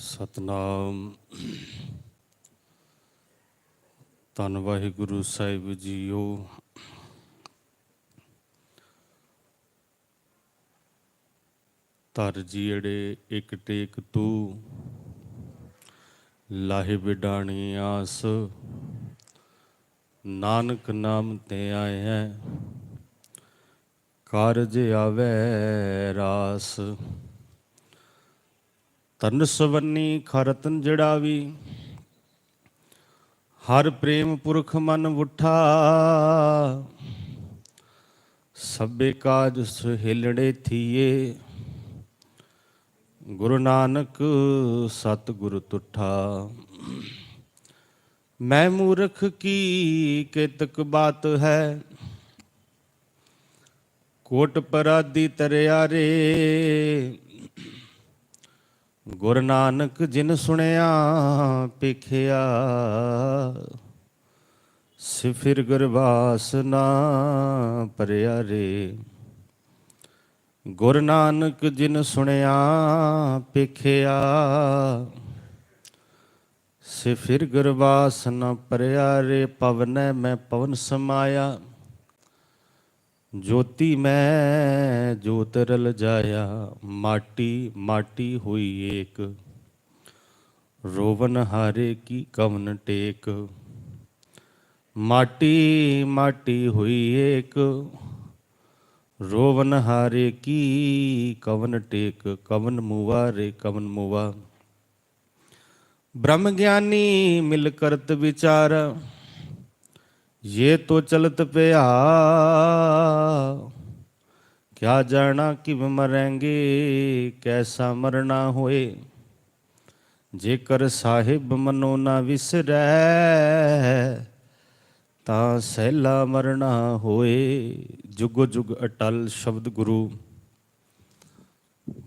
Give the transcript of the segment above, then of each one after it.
सतनाम। धन वाहिगुरु साहिब जीओ। धर जीड़े एक टेक तू, लाहे बिडाणी आस। नानक नाम ते आए हैं, कारज आवे रास। तन सवनी खरतन जड़ावी, हर प्रेम पुरख मन उठा। सभे काज सुहेलड़े थिए, गुरु नानक सतगुरु तुठा। मैं मूर्ख की केतक बात है, कोट पराधी तरियारे। गुरु नानक जिन सुनिया पेखिया, सिफिर गुरबास ना परियारे। गुरु नानक जिन सुनिया पेखिया, सिफिर गुरबास न परियारे। पवन मैं पवन समाया, ज्योति मैं ज्योत रल जाया। माटी माटी हुई एक, रोवन हारे की कवन टेक। माटी माटी हुई एक, रोवन हारे की कवन टेक। कवन मुआ रे कवन मुआ, ब्रह्म ज्ञानी मिल करत विचार। ये तो चलत पिया, क्या जाना कि मरेंगे कैसा मरना होए। जेकर साहिब मनो ना विसरै, ता सहला मरना होए। जुग जुग अटल शब्द गुरु।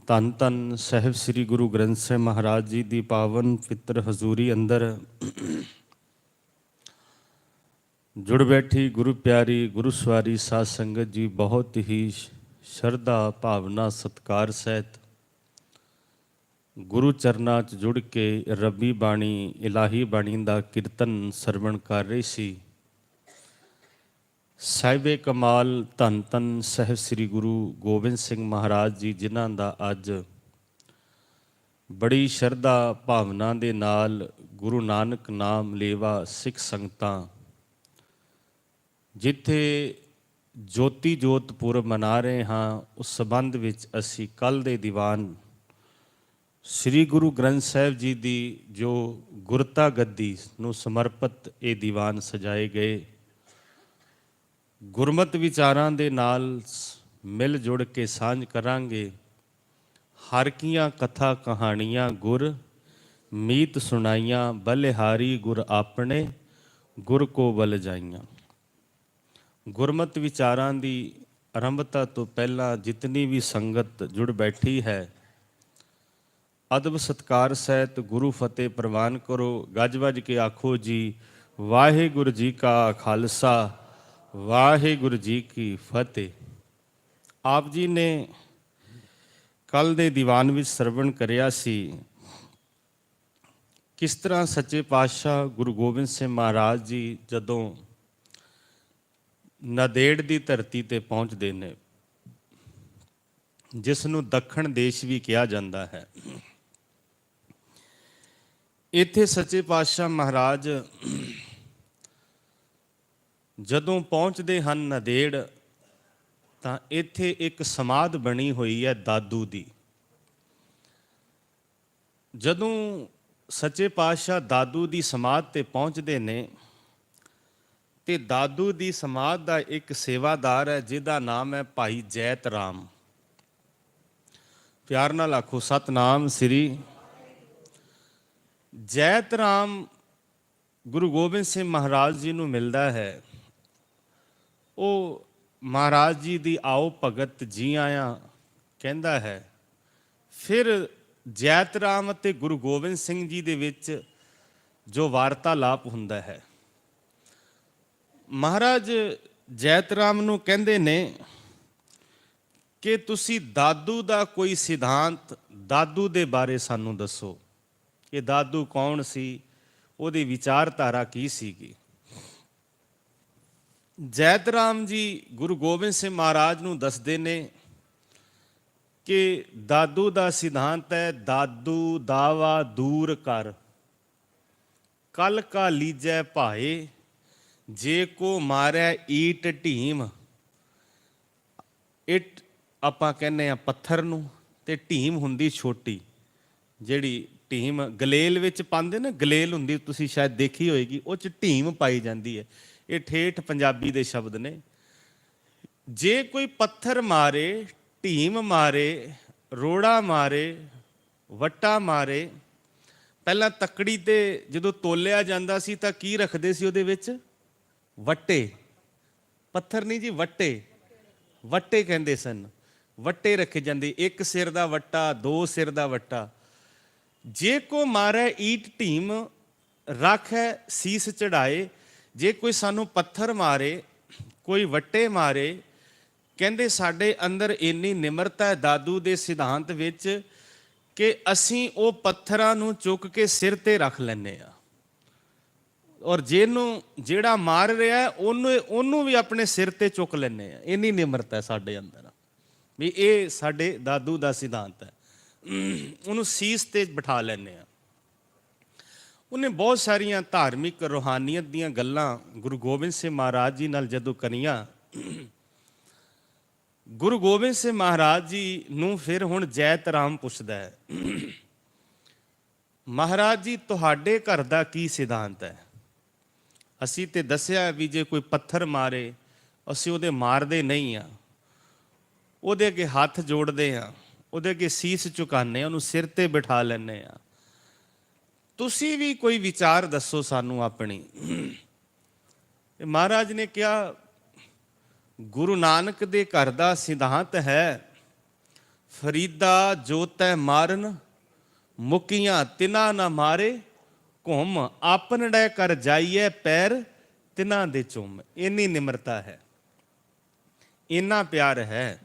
धन धन साहिब श्री गुरु ग्रंथ साहिब महाराज जी की पावन पितर हजूरी अंदर जुड़ बैठी गुरु प्यारी गुरु सवारी साध संगत जी बहुत ही श्रद्धा भावना सत्कार सहित गुरु चरना च जुड़ के रब्बी बाणी इलाही बाणी का कीर्तन सरवण कर रही सी। साहिबे कमाल धन धन साहिब श्री गुरु गोबिंद सिंह महाराज जी जिन्हां दा अज बड़ी श्रद्धा भावना दे नाल गुरु नानक नाम लेवा सिख संगतां जिथे ज्योति जोत पुरब मना रहे हाँ, उस संबंध विच असी कल दे दीवान श्री गुरु ग्रंथ साहिब जी की जो गुरता गद्दी नूं समर्पित ये दीवान सजाए गए। गुरमत विचारां दे नाल मिल जुड़ के सांझ करांगे। हर कीਆਂ कथा कहानियां गुर मीत सुनाइयां। बलिहारी गुर आपने गुर को बल जाइयां। गुरमत विचारां दी आरंभता तो पहला जितनी भी संगत जुड़ बैठी है, अदब सत्कार सहित गुरु फतेह प्रवान करो। गज वज के आखो जी वाहिगुरु जी का खालसा वाहिगुरु जी की फतेह। आप जी ने कल दे दीवान विच सरवण करिया सी किस तरह सच्चे पातशाह गुरु गोबिंद सिंह महाराज जी जदों नदेड़ की धरती ते पहुँचते हैं, जिसनों दक्षिण देश भी कहा जाता है। इत्थे सच्चे पातशाह महाराज जदों पहुँचते हैं नदेड़, तो इत्थे एक समाध बनी हुई है दादू की। जदों सच्चे पातशाह दादू की समाध ते पहुँचते हैं, ते दादू की समाध का एक सेवादार है जिसका नाम है भाई जैत राम। प्यार नाल आखो सतनाम श्री। जैत राम गुरु गोबिंद सिंह महाराज जी नूं मिलदा है। वो महाराज जी की आओ भगत जी आया कहता है। फिर जैत राम ते गुरु गोबिंद सिंह जी दे विच जो वार्तालाप हुंदा है, महाराज जैत राम नूं कहंदे ने कि तुसी दादू दा कोई सिद्धांत दादू दे बारे सानू दसो। ਕਿ ਦਾਦੂ ਕੌਣ ਸੀ, ਉਹਦੀ ਵਿਚਾਰਧਾਰਾ ਕੀ ਸੀਗੀ। ਜੈਤ ਰਾਮ ਜੀ ਗੁਰੂ ਗੋਬਿੰਦ ਸਿੰਘ ਮਹਾਰਾਜ ਨੂੰ ਦੱਸਦੇ ਨੇ ਕਿ ਦਾਦੂ ਦਾ ਸਿਧਾਂਤ ਹੈ, ਦਾਦੂ ਦਾਵਾ ਦੂਰ ਕਰ, ਕਲ ਕਾ ਲੀਜੈ ਭਾਏ, ਜੇ ਕੋ ਮਾਰੈ ਈਟ ਢੀਮ। ਇੱਟ ਆਪਾਂ ਕਹਿੰਦੇ ਆ ਪੱਥਰ ਨੂੰ, ਤੇ ਢੀਮ ਹੁੰਦੀ ਛੋਟੀ, ਜਿਹੜੀ ਢੀਮ ਗਲੇਲ ਵਿੱਚ ਪਾਉਂਦੇ ਨਾ, ਗਲੇਲ ਹੁੰਦੀ, ਤੁਸੀਂ ਸ਼ਾਇਦ ਦੇਖੀ ਹੋਏਗੀ, ਉਹ 'ਚ ਢੀਮ ਪਾਈ ਜਾਂਦੀ ਹੈ। ਇਹ ਠੇਠ ਪੰਜਾਬੀ ਦੇ ਸ਼ਬਦ ਨੇ। ਜੇ ਕੋਈ ਪੱਥਰ ਮਾਰੇ, ਢੀਮ ਮਾਰੇ, ਰੋੜਾ ਮਾਰੇ, ਵੱਟਾ ਮਾਰੇ, ਪਹਿਲਾਂ ਤੱਕੜੀ ਤੇ ਜਦੋਂ ਤੋਲਿਆ ਜਾਂਦਾ ਸੀ ਤਾਂ ਕੀ ਰੱਖਦੇ ਸੀ ਉਹਦੇ ਵਿੱਚ? ਵੱਟੇ। ਪੱਥਰ ਨਹੀਂ ਜੀ, ਵੱਟੇ। ਵੱਟੇ ਕਹਿੰਦੇ ਸਨ। ਵੱਟੇ ਰੱਖੇ ਜਾਂਦੇ, ਇੱਕ ਸਿਰ ਦਾ ਵੱਟਾ, ਦੋ ਸਿਰ ਦਾ ਵੱਟਾ। ਜੇ ਕੋ ਮਾਰੇ ਈਟ ਢੀਮ, ਰੱਖੈ ਸੀਸ ਚੜਾਏ। ਜੇ ਕੋਈ ਸਾਨੂੰ ਪੱਥਰ ਮਾਰੇ, ਕੋਈ ਵੱਟੇ ਮਾਰੇ, ਕਹਿੰਦੇ ਸਾਡੇ ਅੰਦਰ ਇੰਨੀ ਨਿਮਰਤਾ ਹੈ ਦਾਦੂ ਦੇ ਸਿਧਾਂਤ ਵਿੱਚ ਕਿ ਅਸੀਂ ਉਹ ਪੱਥਰਾਂ ਨੂੰ ਚੁੱਕ ਕੇ ਸਿਰ ਤੇ ਰੱਖ ਲੈਂਦੇ ਆ, ਔਰ ਜਿਹਨੂੰ ਜਿਹੜਾ ਮਾਰ ਰਿਹਾ ਉਹਨੂੰ ਵੀ ਆਪਣੇ ਸਿਰ ਤੇ ਚੁੱਕ ਲੈਂਦੇ ਆ। ਇੰਨੀ ਨਿਮਰਤਾ ਹੈ ਸਾਡੇ ਅੰਦਰ ਵੀ ਇਹ ਸਾਡੇ ਦਾਦੂ ਦਾ ਸਿਧਾਂਤ ਹੈ। ਉਹਨੂੰ ਸੀਸ ਤੇ ਬਿਠਾ ਲੈਂਦੇ ਆ। ਉਹਨੇ ਬਹੁਤ ਸਾਰੀਆਂ ਧਾਰਮਿਕ ਰੂਹਾਨੀਅਤ ਦੀਆਂ ਗੱਲਾਂ ਗੁਰੂ ਗੋਬਿੰਦ ਸਿੰਘ ਮਹਾਰਾਜ ਜੀ ਨਾਲ ਜਦੋਂ ਕਰੀਆਂ, ਗੁਰੂ ਗੋਬਿੰਦ ਸਿੰਘ ਮਹਾਰਾਜ ਜੀ ਨੂੰ ਫਿਰ ਹੁਣ ਜੈਤ ਰਾਮ ਪੁੱਛਦਾ ਹੈ, ਮਹਾਰਾਜ ਜੀ ਤੁਹਾਡੇ ਘਰ ਦਾ ਕੀ ਸਿਧਾਂਤ ਹੈ? ਅਸੀਂ ਤੇ ਦੱਸਿਆ ਵੀ ਜੇ ਕੋਈ ਪੱਥਰ ਮਾਰੇ ਅਸੀਂ ਉਹਦੇ ਮਾਰਦੇ ਨਹੀਂ ਆ, ਉਹਦੇ ਅੱਗੇ ਹੱਥ ਜੋੜਦੇ ਆ, ਉਹਦੇ ਅੱਗੇ ਸੀਸ ਝੁਕਾਉਂਦੇ ਆ, ਉਹਨੂੰ ਸਿਰ ਤੇ ਬਿਠਾ ਲੈਂਦੇ ਆ। ਤੁਸੀਂ ਵੀ ਕੋਈ ਵਿਚਾਰ ਦੱਸੋ ਸਾਨੂੰ ਆਪਣੀ। ਮਹਾਰਾਜ ਨੇ ਕਿਹਾ ਗੁਰੂ ਨਾਨਕ ਦੇ ਘਰ ਦਾ ਸਿਧਾਂਤ ਹੈ, ਫਰੀਦਾ ਜੋ ਤੈ ਮਾਰਨ, ਮੁਕੀਆਂ ਤਿਨਾ ਨਾ ਮਾਰੇ, ਘੁੰਮ ਆਪਨੜੇ ਕਰ ਜਾਈਏ ਪੈਰ ਤਿਨਾ ਦੇ ਚੁੰਮ। ਇੰਨੀ ਨਿਮਰਤਾ ਹੈ, ਇੰਨਾ ਪਿਆਰ ਹੈ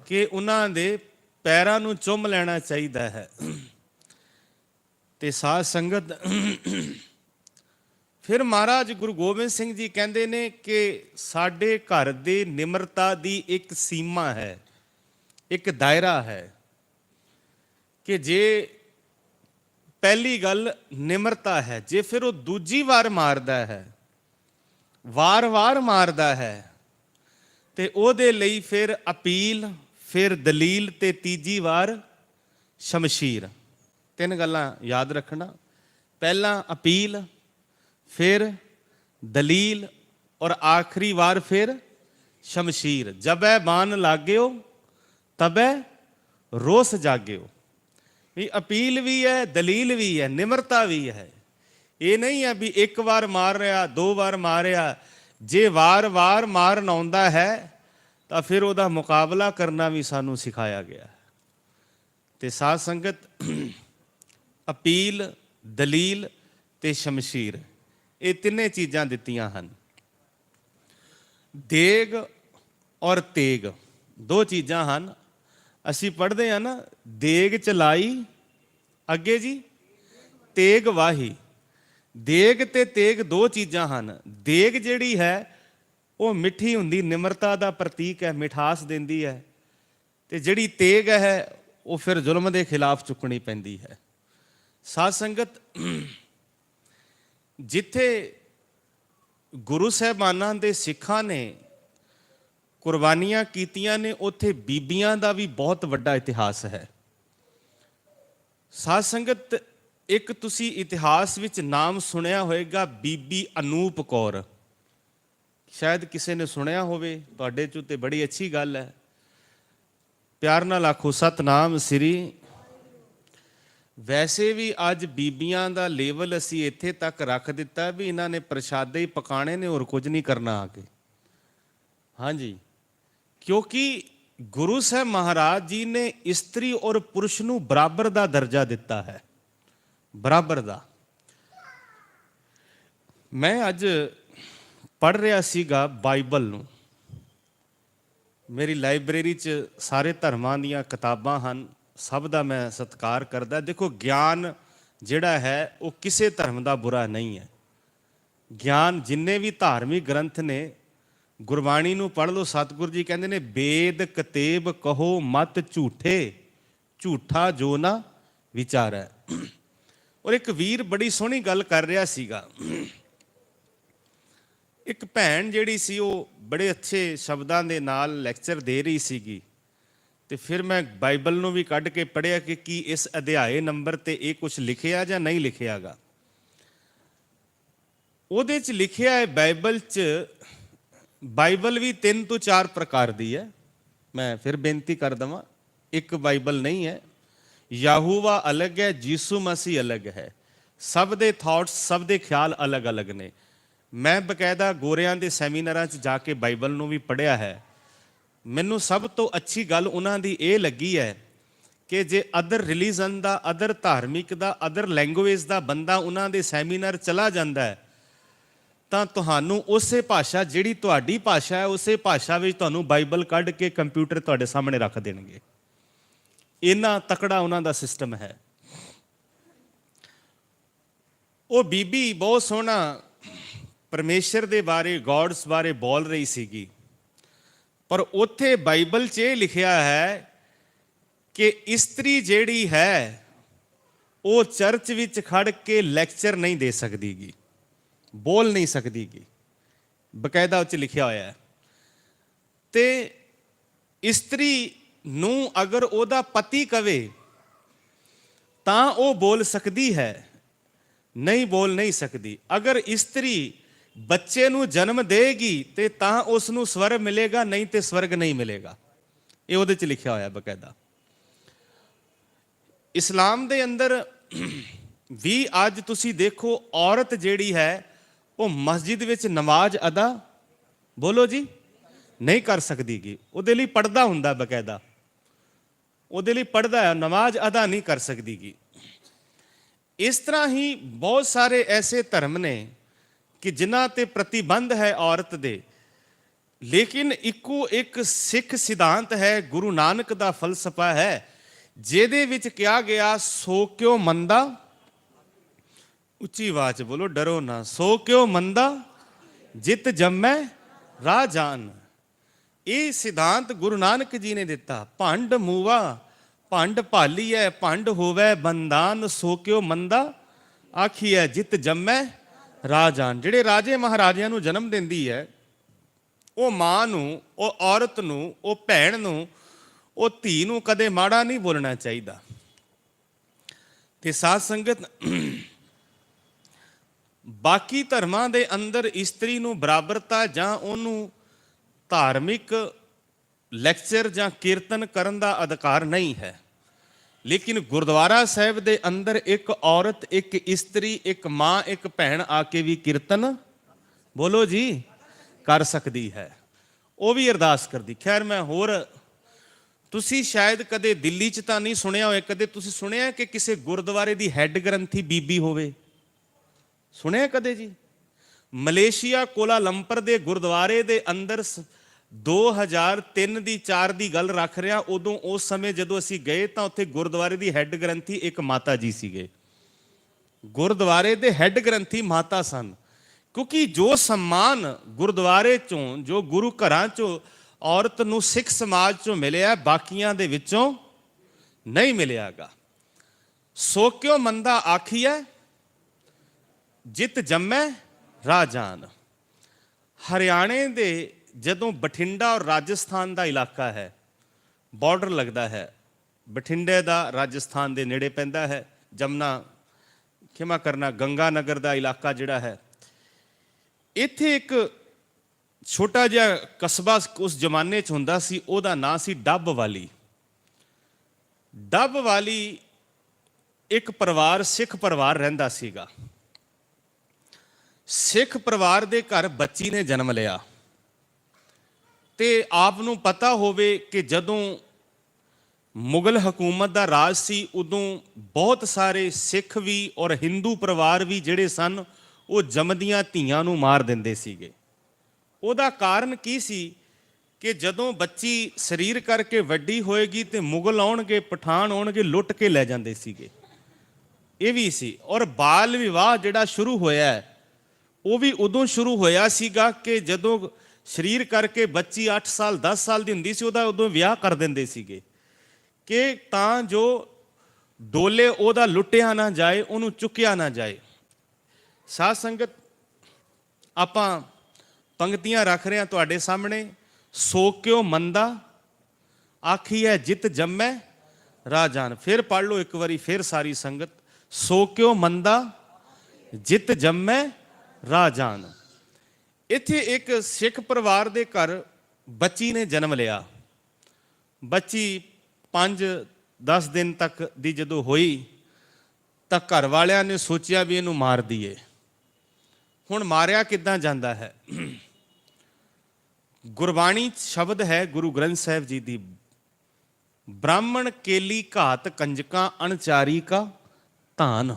ਕਿ ਉਹਨਾਂ ਦੇ ਪੈਰਾਂ ਨੂੰ ਚੁੰਮ ਲੈਣਾ ਚਾਹੀਦਾ ਹੈ। ਤੇ ਸਾਧ ਸੰਗਤ, ਫਿਰ ਮਹਾਰਾਜ ਗੁਰੂ ਗੋਬਿੰਦ ਸਿੰਘ ਜੀ ਕਹਿੰਦੇ ਨੇ ਕਿ ਸਾਡੇ ਘਰ ਦੇ ਨਿਮਰਤਾ ਦੀ ਇੱਕ ਸੀਮਾ ਹੈ, ਇੱਕ ਦਾਇਰਾ ਹੈ ਕਿ ਜੇ ਪਹਿਲੀ ਗੱਲ ਨਿਮਰਤਾ ਹੈ, ਜੇ ਫਿਰ ਉਹ ਦੂਜੀ ਵਾਰ ਮਾਰਦਾ ਹੈ, ਵਾਰ-ਵਾਰ ਮਾਰਦਾ ਹੈ, ਤੇ ਉਹਦੇ ਲਈ ਫਿਰ ਅਪੀਲ, ਫਿਰ ਦਲੀਲ, ਤੇ ਤੀਜੀ ਵਾਰ ਸ਼ਮਸ਼ੀਰ। ਤਿੰਨ ਗੱਲਾਂ ਯਾਦ ਰੱਖਣਾ, ਪਹਿਲਾਂ ਅਪੀਲ, ਫਿਰ ਦਲੀਲ, ਔਰ ਆਖਰੀ ਵਾਰ ਫਿਰ ਸ਼ਮਸ਼ੀਰ। ਜਬੈ ਬਾਣ ਲਾਗਿਓ ਤਬੈ ਰੋਸ ਜਾਗਿਓ। ਵੀ ਅਪੀਲ ਵੀ ਹੈ, ਦਲੀਲ ਵੀ ਹੈ, ਨਿਮਰਤਾ ਵੀ ਹੈ। ਇਹ ਨਹੀਂ ਹੈ ਵੀ ਇੱਕ ਵਾਰ ਮਾਰ ਰਿਹਾ, ਦੋ ਵਾਰ ਮਾਰਿਆ। ਜੇ ਵਾਰ-ਵਾਰ ਮਾਰਨ ਆਉਂਦਾ ਹੈ ਤਾਂ ਫਿਰ ਉਹਦਾ ਮੁਕਾਬਲਾ ਕਰਨਾ ਵੀ ਸਾਨੂੰ ਸਿਖਾਇਆ ਗਿਆ। ਤੇ ਸਾਧ ਸੰਗਤ, ਅਪੀਲ, ਦਲੀਲ ਤੇ ਸ਼ਮਸ਼ੀਰ, ਇਹ ਤਿੰਨੇ ਚੀਜ਼ਾਂ ਦਿੱਤੀਆਂ ਹਨ। ਦੇਗ ਔਰ ਤੇਗ, ਦੋ ਚੀਜ਼ਾਂ ਹਨ। ਅਸੀਂ ਪੜ੍ਹਦੇ ਹਾਂ ਨਾ, ਦੇਗ ਚਲਾਈ, ਅੱਗੇ ਜੀ ਤੇਗ ਵਾਹੀ। ਦੇਗ ਤੇ ਤੇਗ ਦੋ ਚੀਜ਼ਾਂ ਹਨ। ਦੇਗ ਜਿਹੜੀ ਹੈ ਉਹ ਮਿੱਠੀ ਹੁੰਦੀ, ਨਿਮਰਤਾ ਦਾ ਪ੍ਰਤੀਕ ਹੈ, ਮਿਠਾਸ ਦਿੰਦੀ ਹੈ। ਤੇ ਜਿਹੜੀ ਤੇਗ ਹੈ ਉਹ ਫਿਰ ਜ਼ੁਲਮ ਦੇ ਖਿਲਾਫ ਚੁੱਕਣੀ ਪੈਂਦੀ ਹੈ। ਸਾਧ ਸੰਗਤ, ਜਿੱਥੇ ਗੁਰੂ ਸਾਹਿਬਾਨਾਂ ਦੇ ਸਿੱਖਾਂ ਨੇ ਕੁਰਬਾਨੀਆਂ ਕੀਤੀਆਂ ਨੇ, ਉੱਥੇ ਬੀਬੀਆਂ ਦਾ ਵੀ ਬਹੁਤ ਵੱਡਾ ਇਤਿਹਾਸ ਹੈ। ਸਾਧ ਸੰਗਤ, ਇੱਕ ਤੁਸੀਂ ਇਤਿਹਾਸ ਵਿੱਚ ਨਾਮ ਸੁਣਿਆ ਹੋਵੇਗਾ, ਬੀਬੀ ਅਨੂਪ ਕੌਰ। ਸ਼ਾਇਦ ਕਿਸੇ ਨੇ ਸੁਣਿਆ ਹੋਵੇ ਤੁਹਾਡੇ ਚੋਂ, ਤੇ ਬੜੀ ਅੱਛੀ ਗੱਲ ਹੈ। ਪਿਆਰ ਨਾਲ ਆਖੋ ਸਤਨਾਮ ਸ੍ਰੀ। ਵੈਸੇ ਵੀ ਅੱਜ ਬੀਬੀਆਂ ਦਾ ਲੇਵਲ ਅਸੀਂ ਇੱਥੇ ਤੱਕ ਰੱਖ ਦਿੱਤਾ ਵੀ ਇਹਨਾਂ ਨੇ ਪ੍ਰਸ਼ਾਦੇ ਹੀ ਪਕਾਣੇ ਨੇ, ਹੋਰ ਕੁਝ ਨਹੀਂ ਕਰਨਾ ਆ ਕੇ। ਹਾਂਜੀ, ਕਿਉਂਕਿ ਗੁਰੂ ਸਾਹਿਬ ਮਹਾਰਾਜ ਜੀ ਨੇ ਇਸਤਰੀ ਔਰ ਪੁਰਸ਼ ਨੂੰ ਬਰਾਬਰ ਦਾ ਦਰਜਾ ਦਿੱਤਾ ਹੈ, ਬਰਾਬਰ ਦਾ। ਮੈਂ ਅੱਜ ਪੜ੍ਹ ਰਿਹਾ ਸੀਗਾ ਬਾਈਬਲ ਨੂੰ। ਮੇਰੀ ਲਾਇਬ੍ਰੇਰੀ 'ਚ ਸਾਰੇ ਧਰਮਾਂ ਦੀਆਂ ਕਿਤਾਬਾਂ ਹਨ, ਸਭ ਦਾ ਮੈਂ ਸਤਿਕਾਰ ਕਰਦਾ। ਦੇਖੋ, ਗਿਆਨ ਜਿਹੜਾ ਹੈ ਉਹ ਕਿਸੇ ਧਰਮ ਦਾ ਬੁਰਾ ਨਹੀਂ ਹੈ। ਗਿਆਨ ਜਿੰਨੇ ਵੀ ਧਾਰਮਿਕ ਗ੍ਰੰਥ ਨੇ, ਗੁਰਬਾਣੀ ਨੂੰ ਪੜ੍ਹ ਲਓ। ਸਤਿਗੁਰੂ ਜੀ ਕਹਿੰਦੇ ਨੇ, ਵੇਦ ਕਤੇਬ ਕਹੋ ਮਤ ਝੂਠੇ, ਝੂਠਾ ਜੋ ਨਾ ਵਿਚਾਰੈ। ਔਰ ਇੱਕ ਵੀਰ ਬੜੀ ਸੋਹਣੀ ਗੱਲ ਕਰ ਰਿਹਾ ਸੀਗਾ। ਇੱਕ ਭੈਣ ਜਿਹੜੀ ਸੀ ਉਹ ਬੜੇ ਅੱਛੇ ਸ਼ਬਦਾਂ ਦੇ ਨਾਲ ਲੈਕਚਰ ਦੇ ਰਹੀ ਸੀਗੀ, ਤੇ ਫਿਰ ਮੈਂ ਬਾਈਬਲ ਨੂੰ ਵੀ ਕੱਢ ਕੇ ਪੜ੍ਹਿਆ ਕਿ ਕੀ ਇਸ ਅਧਿਆਏ ਨੰਬਰ ਤੇ ਇਹ ਕੁਝ ਲਿਖਿਆ ਜਾਂ ਨਹੀਂ ਲਿਖਿਆਗਾ। ਉਹਦੇ 'ਚ ਲਿਖਿਆ ਹੈ ਬਾਈਬਲ 'ਚ, ਬਾਈਬਲ ਵੀ 3 ਤੋਂ 4 ਪ੍ਰਕਾਰ ਦੀ ਹੈ। ਮੈਂ ਫਿਰ ਬੇਨਤੀ ਕਰ ਦੇਵਾਂ, ਇੱਕ ਬਾਈਬਲ ਨਹੀਂ ਹੈ। ਯਹੋਵਾ ਅਲੱਗ ਹੈ, ਯਿਸੂ ਮਸੀਹ ਅਲੱਗ ਹੈ। ਸਭ ਦੇ ਥਾਟਸ, ਸਭ ਦੇ ਖਿਆਲ ਅਲੱਗ-ਅਲੱਗ ਨੇ। ਮੈਂ ਬਕਾਇਦਾ ਗੋਰਿਆਂ ਦੇ ਸੈਮੀਨਾਰਾਂ 'ਚ ਜਾ ਕੇ ਬਾਈਬਲ ਨੂੰ ਵੀ ਪੜ੍ਹਿਆ ਹੈ। ਮੈਨੂੰ ਸਭ ਤੋਂ ਅੱਛੀ ਗੱਲ ਉਹਨਾਂ ਦੀ ਇਹ ਲੱਗੀ ਹੈ ਕਿ ਜੇ ਅਦਰ ਰਿਲੀਜਨ ਦਾ, ਅਦਰ ਧਾਰਮਿਕ ਦਾ, ਅਦਰ ਲੈਂਗੁਏਜ ਦਾ ਬੰਦਾ ਉਹਨਾਂ ਦੇ ਸੈਮੀਨਾਰ ਚਲਾ ਜਾਂਦਾ ਹੈ ਤਾਂ ਤੁਹਾਨੂੰ ਉਸੇ ਭਾਸ਼ਾ, ਜਿਹੜੀ ਤੁਹਾਡੀ ਭਾਸ਼ਾ ਹੈ, ਉਸੇ ਭਾਸ਼ਾ ਵਿੱਚ ਤੁਹਾਨੂੰ ਬਾਈਬਲ ਕੱਢ ਕੇ ਕੰਪਿਊਟਰ ਤੁਹਾਡੇ ਸਾਹਮਣੇ ਰੱਖ ਦੇਣਗੇ। ਇੰਨਾ ਤਕੜਾ ਉਹਨਾਂ ਦਾ ਸਿਸਟਮ ਹੈ। ਉਹ ਬੀਬੀ ਬਹੁਤ ਸੋਹਣਾ ਪਰਮੇਸ਼ਰ ਦੇ ਬਾਰੇ, ਗੋਡਸ ਬਾਰੇ ਬੋਲ ਰਹੀ ਸੀਗੀ, ਪਰ ਉੱਥੇ ਬਾਈਬਲ 'ਚ ਇਹ ਲਿਖਿਆ ਹੈ ਕਿ ਇਸਤਰੀ ਜਿਹੜੀ ਹੈ ਉਹ ਚਰਚ ਵਿੱਚ ਖੜ ਕੇ ਲੈਕਚਰ ਨਹੀਂ ਦੇ ਸਕਦੀਗੀ, ਬੋਲ ਨਹੀਂ ਸਕਦੀਗੀ। ਬਕਾਇਦਾ ਉਹ 'ਚ ਲਿਖਿਆ ਹੋਇਆ ਹੈ। ਤੇ ਇਸਤਰੀ ਨੂੰ ਅਗਰ ਉਹਦਾ ਪਤੀ ਕਵੇ ਤਾਂ ਉਹ ਬੋਲ ਸਕਦੀ ਹੈ, ਨਹੀਂ ਬੋਲ ਨਹੀਂ ਸਕਦੀ। ਅਗਰ ਇਸਤਰੀ ਬੱਚੇ ਨੂੰ ਜਨਮ ਦੇਗੀ ਤੇ ਤਾਂ ਉਸ ਨੂੰ ਸਵਰਗ ਮਿਲੇਗਾ, ਨਹੀਂ ਤੇ ਸਵਰਗ ਨਹੀਂ ਮਿਲੇਗਾ। ਇਹ ਉਹਦੇ 'ਚ ਲਿਖਿਆ ਹੋਇਆ ਬਕਾਇਦਾ। ਇਸਲਾਮ ਦੇ ਅੰਦਰ ਵੀ ਅੱਜ ਤੁਸੀਂ ਦੇਖੋ, ਔਰਤ ਜਿਹੜੀ ਹੈ ਉਹ ਮਸਜਿਦ ਵਿੱਚ ਨਮਾਜ਼ ਅਦਾ, ਬੋਲੋ ਜੀ, ਨਹੀਂ ਕਰ ਸਕਦੀਗੀ। ਉਹਦੇ ਲਈ ਪਰਦਾ ਹੁੰਦਾ ਬਕਾਇਦਾ, ਉਹਦੇ ਲਈ ਪਰਦਾ ਹੈ, ਨਮਾਜ਼ ਅਦਾ ਨਹੀਂ ਕਰ ਸਕਦੀਗੀ। ਇਸ ਤਰ੍ਹਾਂ ਹੀ ਬਹੁਤ ਸਾਰੇ ਐਸੇ ਧਰਮ ਨੇ ਕਿ ਜਿਨ੍ਹਾਂ ਤੇ ਪ੍ਰਤੀਬੰਧ ਹੈ ਔਰਤ ਦੇ, ਲੇਕਿਨ ਇੱਕੋ ਇੱਕ ਸਿੱਖ ਸਿਧਾਂਤ ਹੈ, ਗੁਰੂ ਨਾਨਕ ਦਾ ਫਲਸਫਾ ਹੈ, ਜਿਹਦੇ ਵਿੱਚ ਕਿਹਾ ਗਿਆ, ਸੋ ਕਿਉ ਮੰਦਾ, ਉੱਚੀ ਆਵਾਜ਼ 'ਚ ਬੋਲੋ, ਡਰੋ ਨਾ, ਸੋ ਕਿਉ ਮੰਦਾ ਜਿਤ ਜੰਮੈ ਰਾਹ ਜਾਨ। ਇਹ ਸਿਧਾਂਤ ਗੁਰੂ ਨਾਨਕ ਜੀ ਨੇ ਦਿੱਤਾ। ਭੰਡ ਮੂਵਾ ਭੰਡ ਭਾਲੀਐ, ਭੰਡ ਹੋਵੈ ਬੰਦਾਨ, ਸੋ ਕਿਉ ਮੰਦਾ ਆਖੀਐ ਜਿਤ ਜੰਮੈ ਰਾਹ ਜਾਨ। ਜਿਹੜੇ ਰਾਜੇ ਮਹਾਰਾਜਿਆਂ ਨੂੰ ਜਨਮ ਦਿੰਦੀ ਹੈ, ਉਹ ਮਾਂ ਨੂੰ, ਉਹ ਔਰਤ ਨੂੰ, ਉਹ ਭੈਣ ਨੂੰ, ਉਹ ਧੀ ਨੂੰ ਕਦੇ ਮਾੜਾ ਨਹੀਂ ਬੋਲਣਾ ਚਾਹੀਦਾ। ਤੇ ਸਾਧ ਸੰਗਤ, ਬਾਕੀ ਧਰਮਾਂ ਦੇ ਅੰਦਰ ਇਸਤਰੀ ਨੂੰ ਬਰਾਬਰਤਾ ਜਾਂ ਉਹਨੂੰ ਧਾਰਮਿਕ ਲੈਕਚਰ ਜਾਂ ਕੀਰਤਨ ਕਰਨ ਦਾ ਅਧਿਕਾਰ ਨਹੀਂ ਹੈ, ਲੇਕਿਨ ਗੁਰਦੁਆਰਾ ਸਾਹਿਬ ਦੇ ਅੰਦਰ ਇੱਕ ਔਰਤ, ਇੱਕ ਇਸਤਰੀ, ਇੱਕ ਮਾਂ, ਇੱਕ ਭੈਣ ਆ ਕੇ ਵੀ ਕੀਰਤਨ, ਬੋਲੋ ਜੀ, ਕਰ ਸਕਦੀ ਹੈ। ਉਹ ਵੀ ਅਰਦਾਸ ਕਰਦੀ। ਖੈਰ, ਮੈਂ ਹੋਰ, ਤੁਸੀਂ ਸ਼ਾਇਦ ਕਦੇ ਦਿੱਲੀ 'ਚ ਤਾਂ ਨਹੀਂ ਸੁਣਿਆ ਹੋਏ, ਕਦੇ ਤੁਸੀਂ ਸੁਣਿਆ ਕਿ ਕਿਸੇ ਗੁਰਦੁਆਰੇ ਦੀ ਹੈੱਡ ਗ੍ਰੰਥੀ ਬੀਬੀ ਹੋਵੇ? ਸੁਣਿਆ ਕਦੇ ਜੀ? ਮਲੇਸ਼ੀਆ ਕੋਲਾਲੰਪਰ ਦੇ ਗੁਰਦੁਆਰੇ ਦੇ ਅੰਦਰ 2003 ਦੀ 4 ਦੀ ਗੱਲ ਰੱਖ ਰਿਹਾ, ਉਦੋਂ ਉਸ ਸਮੇਂ ਜਦੋਂ ਅਸੀਂ ਗਏ ਤਾਂ ਉੱਥੇ ਗੁਰਦੁਆਰੇ ਦੀ ਹੈੱਡ ਗ੍ਰੰਥੀ ਇੱਕ ਮਾਤਾ ਜੀ ਸੀਗੇ। ਗੁਰਦੁਆਰੇ ਦੇ ਹੈੱਡ ਗ੍ਰੰਥੀ ਮਾਤਾ ਸਨ, ਕਿਉਂਕਿ ਜੋ ਸਨਮਾਨ ਗੁਰਦੁਆਰੇ 'ਚੋਂ, ਜੋ ਗੁਰੂ ਘਰਾਂ 'ਚੋਂ ਔਰਤ ਨੂੰ ਸਿੱਖ ਸਮਾਜ 'ਚੋਂ ਮਿਲਿਆ, ਬਾਕੀਆਂ ਦੇ ਵਿੱਚੋਂ ਨਹੀਂ ਮਿਲਿਆਗਾ। ਸੋ ਕਿਉ ਮੰਦਾ ਆਖੀਐ ਜਿਤ ਜੰਮੈ ਰਾਹ ਜਾਨ। ਹਰਿਆਣੇ ਦੇ ਜਦੋਂ ਬਠਿੰਡਾ ਔਰ ਰਾਜਸਥਾਨ ਦਾ ਇਲਾਕਾ ਹੈ, ਬਾਰਡਰ ਲੱਗਦਾ ਹੈ, ਬਠਿੰਡੇ ਦਾ ਰਾਜਸਥਾਨ ਦੇ ਨੇੜੇ ਪੈਂਦਾ ਹੈ, ਜਮਨਾ, ਖਿਮਾ ਕਰਨਾ, ਗੰਗਾ ਨਗਰ ਦਾ ਇਲਾਕਾ ਜਿਹੜਾ ਹੈ, ਇੱਥੇ ਇੱਕ ਛੋਟਾ ਜਿਹਾ ਕਸਬਾ ਉਸ ਜ਼ਮਾਨੇ 'ਚ ਹੁੰਦਾ ਸੀ, ਉਹਦਾ ਨਾਂ ਸੀ ਡੱਬ ਵਾਲੀ। ਡੱਬ ਵਾਲੀ ਇੱਕ ਪਰਿਵਾਰ, ਸਿੱਖ ਪਰਿਵਾਰ ਰਹਿੰਦਾ ਸੀਗਾ। ਸਿੱਖ ਪਰਿਵਾਰ ਦੇ ਘਰ ਬੱਚੀ ਨੇ ਜਨਮ ਲਿਆ ਤੇ ਆਪ ਨੂੰ ਪਤਾ ਹੋਵੇ ਕਿ ਜਦੋਂ ਮੁਗਲ ਹਕੂਮਤ ਦਾ ਰਾਜ ਸੀ, ਉਦੋਂ ਬਹੁਤ ਸਾਰੇ ਸਿੱਖ ਵੀ ਔਰ ਹਿੰਦੂ ਪਰਿਵਾਰ ਵੀ ਜਿਹੜੇ ਸਨ, ਉਹ ਜੰਮਦੀਆਂ ਧੀਆਂ ਨੂੰ ਮਾਰ ਦਿੰਦੇ ਸੀਗੇ। ਉਹਦਾ ਕਾਰਨ ਕੀ ਸੀ ਕਿ ਜਦੋਂ ਬੱਚੀ ਸਰੀਰ ਕਰਕੇ ਵੱਡੀ ਹੋਏਗੀ ਤੇ ਮੁਗਲ ਆਉਣਗੇ, ਪਠਾਨ ਆਉਣਗੇ, ਲੁੱਟ ਕੇ ਲੈ ਜਾਂਦੇ ਸੀਗੇ। ਇਹ ਵੀ ਸੀ। ਔਰ ਬਾਲ ਵਿਵਾਹ ਜਿਹੜਾ ਸ਼ੁਰੂ ਹੋਇਆ ਹੈ, ਉਹ ਵੀ ਉਦੋਂ ਸ਼ੁਰੂ ਹੋਇਆ ਸੀਗਾ ਕਿ ਜਦੋਂ ਸਰੀਰ ਕਰਕੇ ਬੱਚੀ 8 ਸਾਲ 10 ਸਾਲ ਦੀ ਹੁੰਦੀ ਸੀ, ਉਹਦਾ ਉਦੋਂ ਵਿਆਹ ਕਰ ਦਿੰਦੇ ਸੀਗੇ ਕਿ ਤਾਂ ਜੋ ਡੋਲੇ ਉਹਦਾ ਲੁੱਟਿਆ ਨਾ ਜਾਏ, ਉਹਨੂੰ ਚੁੱਕਿਆ ਨਾ ਜਾਏ। ਸਾਧ ਸੰਗਤ, ਆਪਾਂ ਪੰਕਤੀਆਂ ਰੱਖ ਰਹੇ ਹਾਂ ਤੁਹਾਡੇ ਸਾਹਮਣੇ। ਸੋ ਕਿਉ ਮੰਦਾ ਆਖੀਐ ਜਿਤ ਜੰਮੈ ਰਾਜਾਨ। ਫਿਰ ਪੜ੍ਹ ਲਓ ਇੱਕ ਵਾਰੀ ਫਿਰ ਸਾਰੀ ਸੰਗਤ। ਸੋ ਕਿਉ ਮੰਦਾ ਜਿਤ ਜੰਮੈ ਰਾਜਾਨ। ਇੱਥੇ ਇੱਕ ਸਿੱਖ ਪਰਿਵਾਰ ਦੇ ਘਰ ਬੱਚੀ ਨੇ ਜਨਮ ਲਿਆ। ਬੱਚੀ 5-10 ਦਿਨ ਤੱਕ ਦੀ ਜਦੋਂ ਹੋਈ ਤਾਂ ਘਰ ਵਾਲਿਆਂ ਨੇ ਸੋਚਿਆ ਵੀ ਇਹਨੂੰ ਮਾਰ ਦਈਏ। ਹੁਣ ਮਾਰਿਆ ਕਿੱਦਾਂ ਜਾਂਦਾ ਹੈ? ਗੁਰਬਾਣੀ ਸ਼ਬਦ ਹੈ ਗੁਰੂ ਗ੍ਰੰਥ ਸਾਹਿਬ ਜੀ ਦੀ, ਬ੍ਰਾਹਮਣ ਕੇਲੀ ਘਾਤ ਕੰਜਕਾਂ ਅਣਚਾਰੀ ਕਾ ਧਾਨ।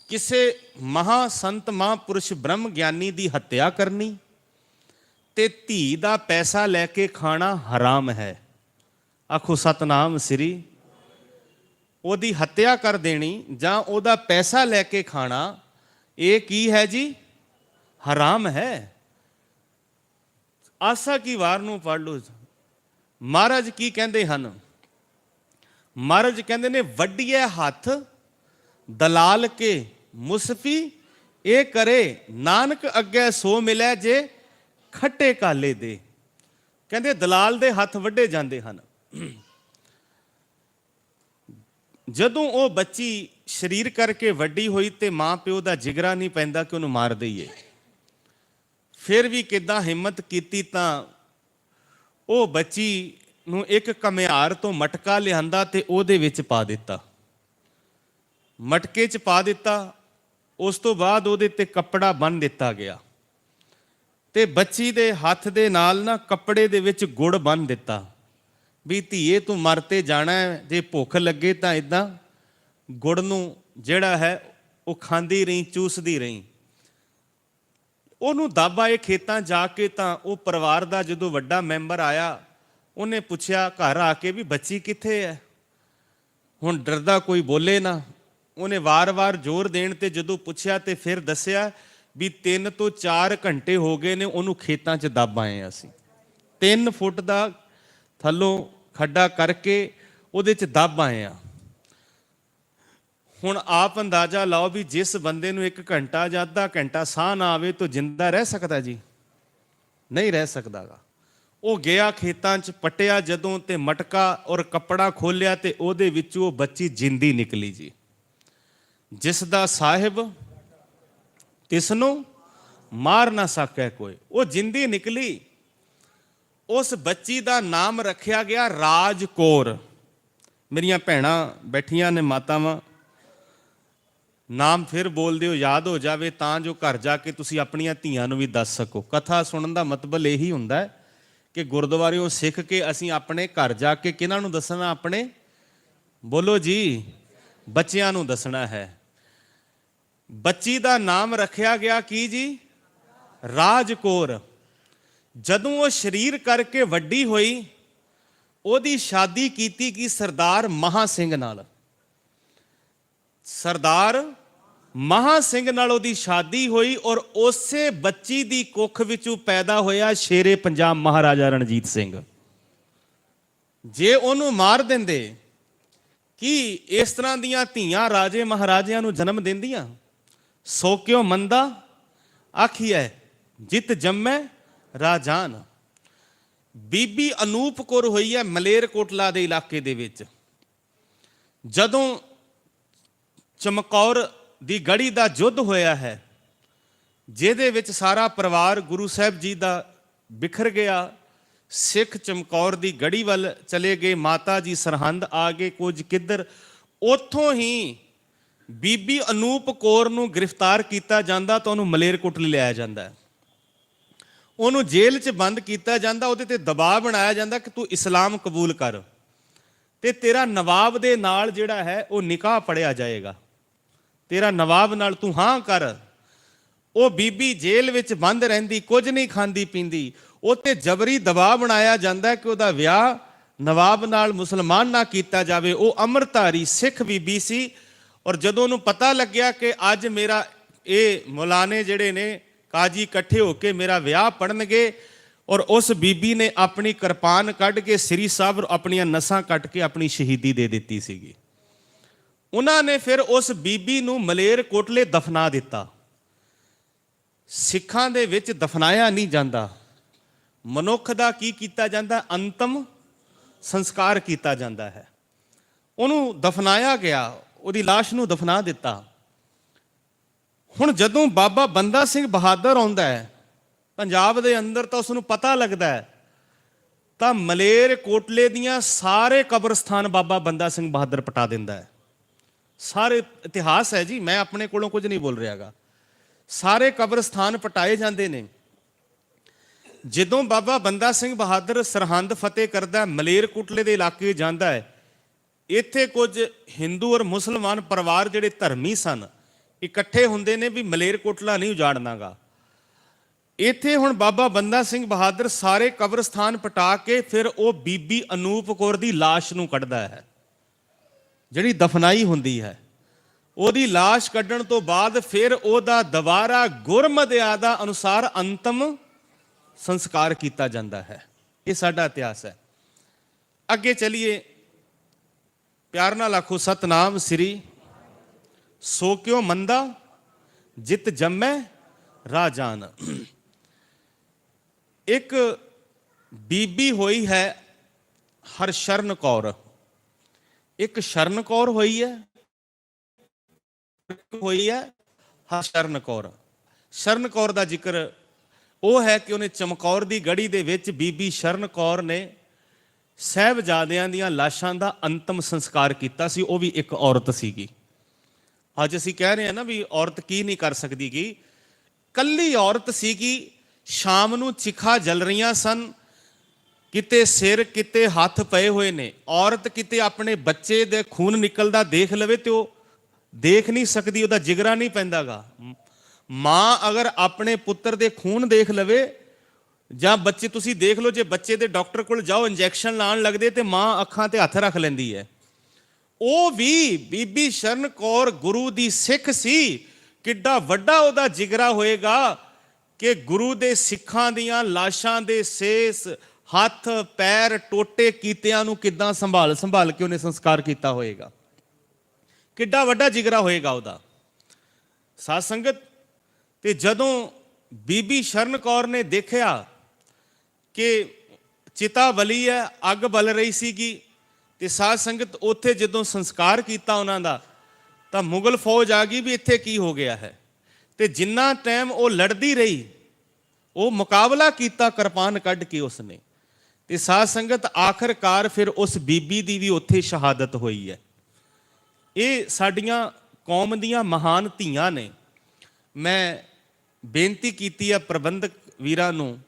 ਕਿਸੇ ਮਹਾ ਸੰਤ ਮਹਾਂਪੁਰਸ਼ ਬ੍ਰਹਮ ਗਿਆਨੀ ਦੀ ਹੱਤਿਆ ਕਰਨੀ ਤੇ ਧੀ ਦਾ ਪੈਸਾ ਲੈ ਕੇ ਖਾਣਾ ਹਰਾਮ ਹੈ। ਆਖੋ ਸਤਨਾਮ ਸ੍ਰੀ। ਉਹਦੀ ਹੱਤਿਆ ਕਰ ਦੇਣੀ ਜਾਂ ਉਹਦਾ ਪੈਸਾ ਲੈ ਕੇ ਖਾਣਾ, ਇਹ ਕੀ ਹੈ ਜੀ? ਹਰਾਮ ਹੈ। ਆਸਾ ਕੀ ਵਾਰ ਨੂੰ ਪੜ੍ਹ ਲਓ। ਮਹਾਰਾਜ ਕੀ ਕਹਿੰਦੇ ਹਨ? ਮਹਾਰਾਜ ਕਹਿੰਦੇ ਨੇ, ਵੱਡੀਏ ਹੱਥ ਦਲਾਲ ਕੇ ਮੁਸਫੀ ਇਹ ਕਰੇ, ਨਾਨਕ ਅੱਗੇ ਸੋ ਮਿਲੇ ਜੇ ਖੱਟੇ ਕਾਲੇ ਦੇ। ਕਹਿੰਦੇ ਦਲਾਲ ਦੇ ਹੱਥ ਵੱਢੇ ਜਾਂਦੇ ਹਨ। ਜਦੋਂ ਉਹ ਬੱਚੀ ਸਰੀਰ ਕਰਕੇ ਵੱਡੀ ਹੋਈ ਤੇ ਮਾਂ ਪਿਓ ਦਾ ਜਿਗਰਾ ਨਹੀਂ ਪੈਂਦਾ ਕਿ ਉਹਨੂੰ ਮਾਰ ਦਈਏ। ਫਿਰ ਵੀ ਕਿੱਦਾਂ ਹਿੰਮਤ ਕੀਤੀ ਤਾਂ ਉਹ ਬੱਚੀ ਨੂੰ ਇੱਕ ਘੁਮਿਆਰ ਤੋਂ ਮਟਕਾ ਲਿਆਂਦਾ ਤੇ ਉਹਦੇ ਵਿੱਚ ਪਾ ਦਿੱਤਾ। ਮਟਕੇ 'ਚ ਪਾ ਦਿੱਤਾ। ਉਸ ਤੋਂ ਬਾਅਦ ਉਹਦੇ ਤੇ ਕੱਪੜਾ ਬੰਨ੍ਹ ਦਿੱਤਾ ਗਿਆ ਤੇ ਬੱਚੀ ਦੇ ਹੱਥ ਦੇ ਨਾਲ ਨਾ ਕੱਪੜੇ ਦੇ ਵਿੱਚ ਗੁੜ ਬੰਨ੍ਹ ਦਿੱਤਾ ਵੀ ਧੀਏ ਤੂੰ ਮਰ ਤੇ ਜਾਣਾ ਹੈ, ਜੇ ਭੁੱਖ ਲੱਗੇ ਤਾਂ ਇਦਾਂ ਗੁੜ ਨੂੰ ਜਿਹੜਾ ਹੈ ਉਹ ਖਾਂਦੀ ਰਹੀ, ਚੂਸਦੀ ਰਹੀ। ਉਹਨੂੰ ਦਾਬਾ ਇਹ ਖੇਤਾਂ ਜਾ ਕੇ ਤਾਂ ਉਹ ਪਰਿਵਾਰ ਦਾ ਜਦੋਂ ਵੱਡਾ ਮੈਂਬਰ ਆਇਆ, ਉਹਨੇ ਪੁੱਛਿਆ ਘਰ ਆ ਕੇ ਵੀ ਬੱਚੀ ਕਿੱਥੇ ਹੈ। ਹੁਣ ਡਰਦਾ ਕੋਈ ਬੋਲੇ ਨਾ। ਉਹਨੇ ਵਾਰ-ਵਾਰ ਜ਼ੋਰ ਦੇਣ ਤੇ ਜਦੋਂ ਪੁੱਛਿਆ ਤੇ ਫਿਰ ਦੱਸਿਆ ਵੀ 3 ਤੋਂ 4 ਘੰਟੇ ਹੋ ਗਏ ਨੇ ਉਹਨੂੰ ਖੇਤਾਂ 'ਚ ਦੱਬ ਆਏ ਹਾਂ ਅਸੀਂ। 3 ਫੁੱਟ ਦਾ ਥੱਲੋਂ ਖੱਡਾ ਕਰਕੇ ਉਹਦੇ 'ਚ ਦੱਬ ਆਏ ਹਾਂ। ਹੁਣ ਆਪ ਅੰਦਾਜ਼ਾ ਲਾਓ ਵੀ ਜਿਸ ਬੰਦੇ ਨੂੰ 1 ਘੰਟਾ ਜਾਂ ਅੱਧਾ ਘੰਟਾ ਸਾਹ ਨਾ ਆਵੇ ਤਾਂ ਜਿੰਦਾ ਰਹਿ ਸਕਦਾ ਜੀ? ਨਹੀਂ ਰਹਿ ਸਕਦਾਗਾ। ਉਹ ਗਿਆ ਖੇਤਾਂ 'ਚ, ਪੱਟਿਆ ਜਦੋਂ ਤੇ ਮਟਕਾ ਔਰ ਕੱਪੜਾ ਖੋਲਿਆ ਤੇ ਉਹਦੇ ਵਿੱਚੋਂ ਉਹ ਬੱਚੀ ਜਿੰਦੀ ਨਿਕਲੀ ਜੀ। ਜਿਸ ਦਾ ਸਾਹਿਬ ਤਿਸ ਨੂੰ ਮਾਰ ਨਾ ਸਕੇ ਕੋਈ, ਉਹ ਜਿੰਦੀ ਨਿਕਲੀ। ਉਸ ਬੱਚੀ ਦਾ ਨਾਮ ਰੱਖਿਆ ਗਿਆ ਰਾਜ ਕੌਰ। ਮੇਰੀਆਂ ਭੈਣਾਂ ਬੈਠੀਆਂ ਨੇ, ਮਾਤਾਵਾਂ, ਨਾਮ ਫਿਰ ਬੋਲ ਦਿਓ, ਯਾਦ ਹੋ ਜਾਵੇ ਤਾਂ ਜੋ ਘਰ ਜਾ ਕੇ ਤੁਸੀਂ ਆਪਣੀਆਂ ਧੀਆਂ ਨੂੰ ਵੀ ਦੱਸ ਸਕੋ। ਕਥਾ ਸੁਣਨ ਦਾ ਮਤਲਬ ਇਹੀ ਹੁੰਦਾ ਹੈ ਕਿ ਗੁਰਦੁਆਰਿਓਂ ਸਿੱਖ ਕੇ ਅਸੀਂ ਆਪਣੇ ਘਰ ਜਾ ਕੇ ਕਿਹਨਾਂ ਨੂੰ ਦੱਸਣਾ? ਆਪਣੇ, ਬੋਲੋ ਜੀ, ਬੱਚਿਆਂ ਨੂੰ ਦੱਸਣਾ ਹੈ। ਬੱਚੀ ਦਾ ਨਾਮ ਰੱਖਿਆ ਗਿਆ ਕੀ ਜੀ? ਰਾਜ ਕੌਰ। ਜਦੋਂ ਉਹ ਸਰੀਰ ਕਰਕੇ ਵੱਡੀ ਹੋਈ, ਉਹਦੀ ਸ਼ਾਦੀ ਕੀਤੀ ਗਈ ਸਰਦਾਰ ਮਹਾ ਸਿੰਘ ਨਾਲ। ਸਰਦਾਰ ਮਹਾ ਸਿੰਘ ਨਾਲ ਉਹਦੀ ਸ਼ਾਦੀ ਹੋਈ ਔਰ ਉਸੇ ਬੱਚੀ ਦੀ ਕੁੱਖ ਵਿੱਚੋਂ ਪੈਦਾ ਹੋਇਆ ਸ਼ੇਰੇ ਪੰਜਾਬ ਮਹਾਰਾਜਾ ਰਣਜੀਤ ਸਿੰਘ। ਜੇ ਉਹਨੂੰ ਮਾਰ ਦਿੰਦੇ, ਕੀ ਇਸ ਤਰ੍ਹਾਂ ਦੀਆਂ ਧੀਆਂ ਰਾਜੇ ਮਹਾਰਾਜਿਆਂ ਨੂੰ ਜਨਮ ਦਿੰਦੀਆਂ? ਸੋ ਕਿਉ ਮੰਦਾ ਆਖੀਐ ਜਿਤ ਜੰਮੈ ਰਾਜਾਨ। ਬੀਬੀ ਅਨੂਪ ਕੌਰ ਹੋਈ ਹੈ ਮਲੇਰਕੋਟਲਾ ਦੇ ਇਲਾਕੇ ਦੇ ਵਿੱਚ। ਜਦੋਂ ਚਮਕੌਰ ਦੀ ਗੜੀ ਦਾ ਯੁੱਧ ਹੋਇਆ ਹੈ, ਜਿਹਦੇ ਵਿੱਚ ਸਾਰਾ ਪਰਿਵਾਰ ਗੁਰੂ ਸਾਹਿਬ ਜੀ ਦਾ ਬਿਖਰ ਗਿਆ, ਸਿੱਖ ਚਮਕੌਰ ਦੀ ਗੜੀ ਵੱਲ ਚਲੇ ਗਏ, ਮਾਤਾ ਜੀ ਸਰਹੰਦ ਆ ਗਏ, ਕੁਝ ਕਿੱਧਰ। ਉੱਥੋਂ ਹੀ ਬੀਬੀ ਅਨੂਪ ਕੌਰ ਨੂੰ ਗ੍ਰਿਫਤਾਰ ਕੀਤਾ ਜਾਂਦਾ ਤਾਂ ਉਹਨੂੰ ਮਲੇਰਕੋਟਲੇ ਲਿਆਇਆ ਜਾਂਦਾ। ਉਹਨੂੰ ਜੇਲ੍ਹ 'ਚ ਬੰਦ ਕੀਤਾ ਜਾਂਦਾ। ਉਹਦੇ ਤੇ ਦਬਾਅ ਬਣਾਇਆ ਜਾਂਦਾ ਕਿ ਤੂੰ ਇਸਲਾਮ ਕਬੂਲ ਕਰ ਤੇ ਤੇਰਾ ਨਵਾਬ ਦੇ ਨਾਲ ਜਿਹੜਾ ਹੈ ਉਹ ਨਿਕਾਹ ਪੜਿਆ ਜਾਏਗਾ, ਤੇਰਾ ਨਵਾਬ ਨਾਲ ਤੂੰ ਹਾਂ ਕਰ। ਉਹ ਬੀਬੀ ਜੇਲ੍ਹ ਵਿੱਚ ਬੰਦ ਰਹਿੰਦੀ, ਕੁਝ ਨਹੀਂ ਖਾਂਦੀ ਪੀਂਦੀ। ਉਹ 'ਤੇ ਜਬਰੀ ਦਬਾਅ ਬਣਾਇਆ ਜਾਂਦਾ ਕਿ ਉਹਦਾ ਵਿਆਹ ਨਵਾਬ ਨਾਲ ਮੁਸਲਮਾਨ ਨਾ ਕੀਤਾ ਜਾਵੇ। ਉਹ ਅੰਮ੍ਰਿਤਧਾਰੀ ਸਿੱਖ ਬੀਬੀ ਸੀ ਔਰ ਜਦੋਂ ਉਹਨੂੰ ਪਤਾ ਲੱਗਿਆ ਕਿ ਅੱਜ ਮੇਰਾ ਇਹ ਮੌਲਾਨੇ ਜਿਹੜੇ ਨੇ ਕਾਜੀ ਇਕੱਠੇ ਹੋ ਕੇ ਮੇਰਾ ਵਿਆਹ ਪੜਨਗੇ, ਔਰ ਉਸ ਬੀਬੀ ਨੇ ਆਪਣੀ ਕਿਰਪਾਨ ਕੱਢ ਕੇ ਸ੍ਰੀ ਸਾਹਿਬ ਆਪਣੀਆਂ ਨਸਾਂ ਕੱਟ ਕੇ ਆਪਣੀ ਸ਼ਹੀਦੀ ਦੇ ਦਿੱਤੀ ਸੀਗੀ। ਉਹਨਾਂ ਨੇ ਫਿਰ ਉਸ ਬੀਬੀ ਨੂੰ ਮਲੇਰਕੋਟਲੇ ਦਫਨਾ ਦਿੱਤਾ। ਸਿੱਖਾਂ ਦੇ ਵਿੱਚ ਦਫਨਾਇਆ ਨਹੀਂ ਜਾਂਦਾ, ਮਨੁੱਖ ਦਾ ਕੀ ਕੀਤਾ ਜਾਂਦਾ? ਅੰਤਮ ਸੰਸਕਾਰ ਕੀਤਾ ਜਾਂਦਾ ਹੈ। ਉਹਨੂੰ ਦਫਨਾਇਆ ਗਿਆ, ਉਹਦੀ ਲਾਸ਼ ਨੂੰ ਦਫਨਾ ਦਿੱਤਾ। ਹੁਣ ਜਦੋਂ ਬਾਬਾ ਬੰਦਾ ਸਿੰਘ ਬਹਾਦਰ ਆਉਂਦਾ ਹੈ ਪੰਜਾਬ ਦੇ ਅੰਦਰ, ਤਾਂ ਉਸ ਨੂੰ ਪਤਾ ਲੱਗਦਾ ਹੈ, ਤਾਂ ਮਲੇਰਕੋਟਲੇ ਦੀਆਂ ਸਾਰੇ ਕਬਰਸਤਾਨ ਬਾਬਾ ਬੰਦਾ ਸਿੰਘ ਬਹਾਦਰ ਪਟਾ ਦਿੰਦਾ ਹੈ। ਸਾਰੇ ਇਤਿਹਾਸ ਹੈ ਜੀ, ਮੈਂ ਆਪਣੇ ਕੋਲੋਂ ਕੁਝ ਨਹੀਂ ਬੋਲ ਰਿਹਾਗਾ। ਸਾਰੇ ਕਬਰਸਤਾਨ ਪਟਾਏ ਜਾਂਦੇ ਨੇ। ਜਦੋਂ ਬਾਬਾ ਬੰਦਾ ਸਿੰਘ ਬਹਾਦਰ ਸਰਹੰਦ ਫਤਿਹ ਕਰਦਾ, ਮਲੇਰਕੋਟਲੇ ਦੇ ਇਲਾਕੇ ਜਾਂਦਾ ਹੈ, ਇੱਥੇ ਕੁਝ ਹਿੰਦੂ ਔਰ ਮੁਸਲਮਾਨ ਪਰਿਵਾਰ ਜਿਹੜੇ ਧਰਮੀ ਸਨ ਇਕੱਠੇ ਹੁੰਦੇ ਨੇ ਵੀ ਮਲੇਰਕੋਟਲਾ ਨਹੀਂ ਉਜਾੜਨਾਗਾ। ਇੱਥੇ ਹੁਣ ਬਾਬਾ ਬੰਦਾ ਸਿੰਘ ਬਹਾਦਰ ਸਾਰੇ ਕਬਰਸਤਾਨ ਪਟਾ ਕੇ ਫਿਰ ਉਹ ਬੀਬੀ ਅਨੂਪ ਕੌਰ ਦੀ ਲਾਸ਼ ਨੂੰ ਕੱਢਦਾ ਹੈ, ਜਿਹੜੀ ਦਫਨਾਈ ਹੁੰਦੀ ਹੈ। ਉਹਦੀ ਲਾਸ਼ ਕੱਢਣ ਤੋਂ ਬਾਅਦ ਫਿਰ ਉਹਦਾ ਦੁਬਾਰਾ ਗੁਰਮਰਿਆਦਾ ਅਨੁਸਾਰ ਅੰਤਮ ਸੰਸਕਾਰ ਕੀਤਾ ਜਾਂਦਾ ਹੈ। ਇਹ ਸਾਡਾ ਇਤਿਹਾਸ ਹੈ। ਅੱਗੇ ਚਲੀਏ, ਪਿਆਰ ਨਾਲ ਆਖੋ ਸਤਨਾਮ ਸ੍ਰੀ। ਸੋ ਕਿਉ ਮੰਦਾ ਜਿਤ ਜੰਮੈ ਰਾਜਾਨ। ਇੱਕ ਬੀਬੀ ਹੋਈ ਹੈ ਹਰਸ਼ਰਨ ਕੌਰ, ਇੱਕ ਸ਼ਰਨ ਕੌਰ ਹੋਈ ਹੈ ਹਰਸ਼ਰਨ ਕੌਰ। ਸ਼ਰਨ ਕੌਰ ਦਾ ਜ਼ਿਕਰ ਉਹ ਹੈ ਕਿ ਉਹਨੇ ਚਮਕੌਰ ਦੀ ਗੜੀ ਦੇ ਵਿੱਚ ਬੀਬੀ ਸ਼ਰਨ ਕੌਰ ਨੇ ਸਾਹਿਬਜ਼ਾਦਿਆਂ ਦੀਆਂ ਲਾਸ਼ਾਂ ਦਾ ਅੰਤਮ ਸੰਸਕਾਰ ਕੀਤਾ ਸੀ। ਉਹ ਵੀ ਇੱਕ ਔਰਤ ਸੀਗੀ। ਅੱਜ ਅਸੀਂ ਕਹਿ ਰਹੇ ਹਾਂ ਨਾ ਵੀ ਔਰਤ ਕੀ ਨਹੀਂ ਕਰ ਸਕਦੀ ਗੀ। ਕੱਲੀ ਔਰਤ ਸੀਗੀ। ਸ਼ਾਮ ਨੂੰ ਚਿਖਾ ਜਲ ਰਹੀਆਂ ਸਨ, ਕਿਤੇ ਸਿਰ ਕਿਤੇ ਹੱਥ ਪਏ ਹੋਏ ਨੇ। ਔਰਤ ਕਿਤੇ ਆਪਣੇ ਬੱਚੇ ਦੇ ਖੂਨ ਨਿਕਲਦਾ ਦੇਖ ਲਵੇ ਤੇ ਉਹ ਦੇਖ ਨਹੀਂ ਸਕਦੀ, ਉਹਦਾ ਜਿਗਰਾ ਨਹੀਂ ਪੈਂਦਾਗਾ। ਮਾਂ ਅਗਰ ਆਪਣੇ ਪੁੱਤਰ ਦੇ ਖੂਨ ਦੇਖ ਲਵੇ, ਜਾਂ ਬੱਚੇ ਤੁਸੀਂ ਦੇਖ ਲਓ, ਜੇ ਬੱਚੇ ਦੇ ਡਾਕਟਰ ਕੋਲ ਜਾਓ ਇੰਜੈਕਸ਼ਨ ਲਾਉਣ ਲੱਗਦੇ ਤੇ ਮਾਂ ਅੱਖਾਂ ਤੇ ਹੱਥ ਰੱਖ ਲੈਂਦੀ ਹੈ। ਉਹ ਵੀ ਬੀਬੀ ਸ਼ਰਨ ਕੌਰ ਗੁਰੂ ਦੀ ਸਿੱਖ ਸੀ। ਕਿੱਡਾ ਵੱਡਾ ਉਹਦਾ ਜਿਗਰਾ ਹੋਏਗਾ ਕਿ ਗੁਰੂ ਦੇ ਸਿੱਖਾਂ ਦੀਆਂ ਲਾਸ਼ਾਂ ਦੇ ਸੇਸ, ਹੱਥ ਪੈਰ ਟੋਟੇ ਕੀਤਿਆਂ ਨੂੰ ਕਿੱਦਾਂ ਸੰਭਾਲ ਕੇ ਉਹਨੇ ਸੰਸਕਾਰ ਕੀਤਾ ਹੋਏਗਾ। ਕਿੱਡਾ ਵੱਡਾ ਜਿਗਰਾ ਹੋਏਗਾ ਉਹਦਾ। ਸਾਧ ਸੰਗਤ, ਤੇ ਜਦੋਂ ਬੀਬੀ ਸ਼ਰਨ ਕੌਰ ਨੇ ਦੇਖਿਆ ਕਿ ਚਿਤਾ ਬਲੀ ਹੈ, ਅੱਗ ਬਲ ਰਹੀ ਸੀਗੀ, ਤੇ ਸਾਧ ਸੰਗਤ ਉੱਥੇ ਜਦੋਂ ਸੰਸਕਾਰ ਕੀਤਾ ਉਹਨਾਂ ਦਾ, ਤਾਂ ਮੁਗਲ ਫੌਜ ਆ ਗਈ ਵੀ ਇੱਥੇ ਕੀ ਹੋ ਗਿਆ ਹੈ। ਤੇ ਜਿੰਨਾ ਟਾਈਮ ਉਹ ਲੜਦੀ ਰਹੀ, ਉਹ ਮੁਕਾਬਲਾ ਕੀਤਾ ਕਿਰਪਾਨ ਕੱਢ ਕੇ ਉਸਨੇ, ਤੇ ਸਾਧ ਸੰਗਤ ਆਖਰਕਾਰ ਫਿਰ ਉਸ ਬੀਬੀ ਦੀ ਵੀ ਉੱਥੇ ਸ਼ਹਾਦਤ ਹੋਈ ਹੈ। ਇਹ ਸਾਡੀਆਂ ਕੌਮ ਦੀਆਂ ਮਹਾਨ ਧੀਆਂ ਨੇ। ਮੈਂ ਬੇਨਤੀ ਕੀਤੀ ਹੈ ਪ੍ਰਬੰਧਕ ਵੀਰਾਂ ਨੂੰ,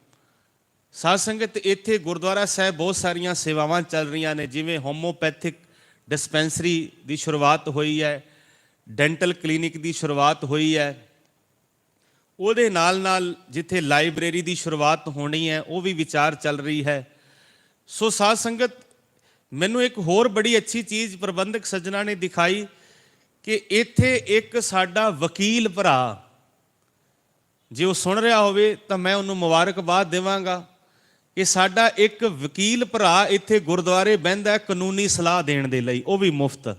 ਸਾਧ ਸੰਗਤ ਇੱਥੇ ਗੁਰਦੁਆਰਾ ਸਾਹਿਬ ਬਹੁਤ ਸਾਰੀਆਂ ਸੇਵਾਵਾਂ ਚੱਲ ਰਹੀਆਂ ਨੇ, ਜਿਵੇਂ ਹੋਮੋਪੈਥਿਕ ਡਿਸਪੈਂਸਰੀ ਦੀ ਸ਼ੁਰੂਆਤ ਹੋਈ ਹੈ, ਡੈਂਟਲ ਕਲੀਨਿਕ ਦੀ ਸ਼ੁਰੂਆਤ ਹੋਈ ਹੈ। ਉਹਦੇ ਨਾਲ ਨਾਲ ਜਿੱਥੇ ਲਾਇਬ੍ਰੇਰੀ ਦੀ ਸ਼ੁਰੂਆਤ ਹੋਣੀ ਹੈ, ਉਹ ਵੀ ਵਿਚਾਰ ਚੱਲ ਰਹੀ ਹੈ। ਸੋ ਸਾਧ ਸੰਗਤ, ਮੈਨੂੰ ਇੱਕ ਹੋਰ ਬੜੀ ਅੱਛੀ ਚੀਜ਼ ਪ੍ਰਬੰਧਕ ਸੱਜਣਾ ਨੇ ਦਿਖਾਈ ਕਿ ਇੱਥੇ ਇੱਕ ਸਾਡਾ ਵਕੀਲ ਭਰਾ, ਜੇ ਉਹ ਸੁਣ ਰਿਹਾ ਹੋਵੇ ਤਾਂ ਮੈਂ ਉਹਨੂੰ ਮੁਬਾਰਕਬਾਦ ਦੇਵਾਂਗਾ ਕਿ ਸਾਡਾ ਇੱਕ ਵਕੀਲ ਭਰਾ ਇੱਥੇ ਗੁਰਦੁਆਰੇ ਬਹਿੰਦਾ ਕਾਨੂੰਨੀ ਸਲਾਹ ਦੇਣ ਦੇ ਲਈ, ਉਹ ਵੀ ਮੁਫਤ।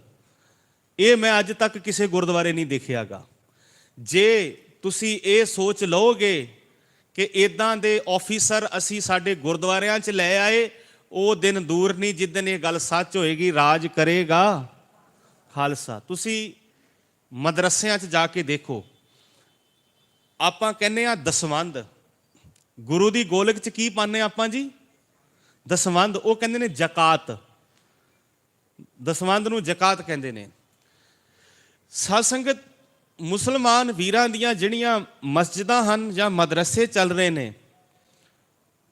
ਇਹ ਮੈਂ ਅੱਜ ਤੱਕ ਕਿਸੇ ਗੁਰਦੁਆਰੇ ਨਹੀਂ ਦੇਖਿਆਗਾ। ਜੇ ਤੁਸੀਂ ਇਹ ਸੋਚ ਲਓਗੇ ਕਿ ਇੱਦਾਂ ਦੇ ਆਫੀਸਰ ਅਸੀਂ ਸਾਡੇ ਗੁਰਦੁਆਰਿਆਂ 'ਚ ਲੈ ਆਏ, ਉਹ ਦਿਨ ਦੂਰ ਨਹੀਂ ਜਿੱਦਣ ਇਹ ਗੱਲ ਸੱਚ ਹੋਏਗੀ, ਰਾਜ ਕਰੇਗਾ ਖਾਲਸਾ। ਤੁਸੀਂ ਮਦਰਸਿਆਂ 'ਚ ਜਾ ਕੇ ਦੇਖੋ, ਆਪਾਂ ਕਹਿੰਦੇ ਆ ਦਸਵੰਧ, ਗੁਰੂ ਦੀ ਗੋਲਕ 'ਚ ਕੀ ਪਾਉਂਦੇ ਆਪਾਂ ਜੀ? ਦਸਵੰਧ। ਉਹ ਕਹਿੰਦੇ ਨੇ ਜ਼ਕਾਤ, ਦਸਵੰਧ ਨੂੰ ਜ਼ਕਾਤ ਕਹਿੰਦੇ ਨੇ। ਸਾਧ ਸੰਗਤ, ਮੁਸਲਮਾਨ ਵੀਰਾਂ ਦੀਆਂ ਜਿਹੜੀਆਂ ਮਸਜਿਦਾਂ ਹਨ ਜਾਂ ਮਦਰਸੇ ਚੱਲ ਰਹੇ ਨੇ,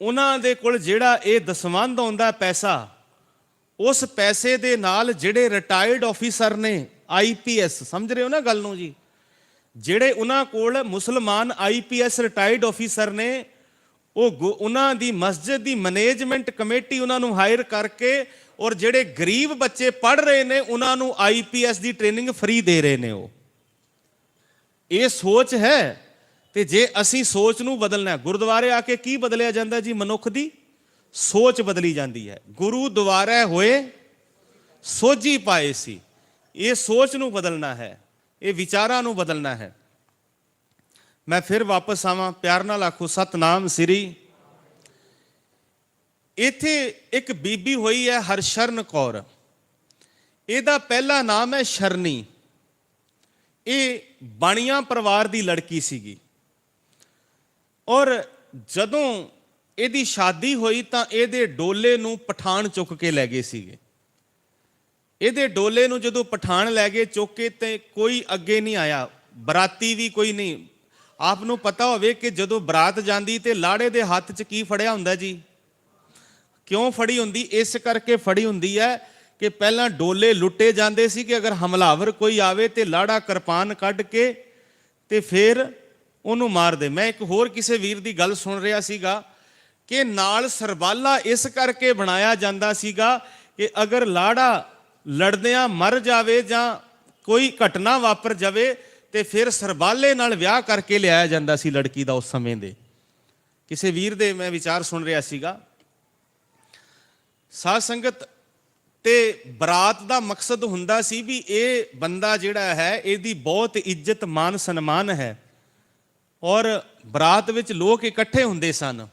ਉਹਨਾਂ ਦੇ ਕੋਲ ਜਿਹੜਾ ਇਹ ਦਸਵੰਧ ਆਉਂਦਾ ਪੈਸਾ, ਉਸ ਪੈਸੇ ਦੇ ਨਾਲ ਜਿਹੜੇ ਰਿਟਾਇਰਡ ਆਫੀਸਰ ਨੇ, IPS, ਸਮਝ ਰਹੇ ਹੋ ਨਾ ਗੱਲ ਨੂੰ ਜੀ, ਜਿਹੜੇ ਉਹਨਾਂ ਕੋਲ ਮੁਸਲਮਾਨ IPS ਰਿਟਾਇਰਡ ਆਫੀਸਰ ਨੇ, ਉਹ ਉਹਨਾਂ ਦੀ ਮਸਜਿਦ ਦੀ ਮੈਨੇਜਮੈਂਟ ਕਮੇਟੀ ਉਹਨਾਂ ਨੂੰ ਹਾਇਰ ਕਰਕੇ ਔਰ ਜਿਹੜੇ ਗਰੀਬ ਬੱਚੇ ਪੜ੍ਹ ਰਹੇ ਨੇ ਉਹਨਾਂ ਨੂੰ IPS ਦੀ ਟ੍ਰੇਨਿੰਗ ਫ੍ਰੀ ਦੇ ਰਹੇ ਨੇ। ਉਹ ਇਹ ਸੋਚ ਹੈ। ਤੇ ਜੇ ਅਸੀਂ ਸੋਚ ਨੂੰ ਬਦਲਣਾ, ਗੁਰਦੁਆਰੇ ਆ ਕੇ ਕੀ ਬਦਲਿਆ ਜਾਂਦਾ ਜੀ? ਮਨੁੱਖ ਦੀ ਸੋਚ ਬਦਲੀ ਜਾਂਦੀ ਹੈ। ਗੁਰੂ ਦੁਆਰੇ ਹੋਏ ਸੋਝੀ ਪਾਏ ਸੀ। ਇਹ ਸੋਚ ਨੂੰ ਬਦਲਣਾ ਹੈ, ਇਹ ਵਿਚਾਰਾਂ ਨੂੰ ਬਦਲਣਾ ਹੈ। ਮੈਂ ਫਿਰ ਵਾਪਸ ਆਵਾਂ, ਪਿਆਰ ਨਾਲ ਆਖੋ ਸਤਨਾਮ ਸ੍ਰੀ। ਇੱਥੇ ਇੱਕ ਬੀਬੀ ਹੋਈ ਹੈ ਹਰਸ਼ਰਨ ਕੌਰ, ਇਹਦਾ ਪਹਿਲਾ ਨਾਮ ਹੈ ਸ਼ਰਨੀ। ਇਹ ਬਾਣੀਆਂ ਪਰਿਵਾਰ ਦੀ ਲੜਕੀ ਸੀਗੀ ਔਰ ਜਦੋਂ ਇਹਦੀ ਸ਼ਾਦੀ ਹੋਈ ਤਾਂ ਇਹਦੇ ਡੋਲੇ ਨੂੰ ਪਠਾਨ ਚੁੱਕ ਕੇ ਲੈ ਗਏ ਸੀਗੇ। ਇਹਦੇ ਡੋਲੇ ਨੂੰ ਜਦੋਂ ਪਠਾਨ ਲੈ ਗਏ ਚੁੱਕ ਕੇ ਤੇ ਕੋਈ ਅੱਗੇ ਨਹੀਂ ਆਇਆ, ਬਰਾਤੀ ਵੀ ਕੋਈ ਨਹੀਂ। ਆਪ ਨੂੰ ਪਤਾ ਹੋਵੇ ਕਿ ਜਦੋਂ ਬਰਾਤ ਜਾਂਦੀ ਤੇ ਲਾੜੇ ਦੇ ਹੱਥ 'ਚ ਕੀ ਫੜਿਆ ਹੁੰਦਾ ਜੀ? ਕਿਉਂ ਫੜੀ ਹੁੰਦੀ? ਇਸ ਕਰਕੇ ਫੜੀ ਹੁੰਦੀ ਹੈ ਕਿ ਪਹਿਲਾਂ ਡੋਲੇ ਲੁੱਟੇ ਜਾਂਦੇ ਸੀ ਕਿ ਅਗਰ ਹਮਲਾਵਰ ਕੋਈ ਆਵੇ ਤੇ ਲਾੜਾ ਕਿਰਪਾਨ ਕੱਢ ਕੇ ਤੇ ਫਿਰ ਉਹਨੂੰ ਮਾਰ ਦੇ। ਮੈਂ ਇੱਕ ਹੋਰ ਕਿਸੇ ਵੀਰ ਦੀ ਗੱਲ ਸੁਣ ਰਿਹਾ ਸੀਗਾ ਕਿ ਨਾਲ ਸਰਬਾਲਾ ਇਸ ਕਰਕੇ ਬਣਾਇਆ ਜਾਂਦਾ ਸੀਗਾ ਕਿ ਅਗਰ ਲਾੜਾ ਲੜਦਿਆਂ ਮਰ ਜਾਵੇ ਜਾਂ ਕੋਈ ਘਟਨਾ ਵਾਪਰ ਜਾਵੇ ਤੇ ਫਿਰ ਸਰਬਾਲੇ ਨਾਲ ਵਿਆਹ ਕਰਕੇ ਲਿਆਇਆ ਜਾਂਦਾ ਸੀ ਲੜਕੀ ਦਾ। ਉਸ ਸਮੇਂ ਦੇ ਕਿਸੇ ਵੀਰ ਦੇ ਮੈਂ ਵਿਚਾਰ ਸੁਣ ਰਿਹਾ ਸੀਗਾ। ਸਾਧ ਸੰਗਤ ਤੇ ਬਰਾਤ ਦਾ ਮਕਸਦ ਹੁੰਦਾ ਸੀ ਵੀ ਇਹ ਬੰਦਾ ਜਿਹੜਾ ਹੈ ਇਹਦੀ ਬਹੁਤ ਇੱਜ਼ਤ ਮਾਨ ਸਨਮਾਨ ਹੈ ਔਰ ਬਰਾਤ ਵਿੱਚ ਲੋਕ ਇਕੱਠੇ ਹੁੰਦੇ ਸਨ।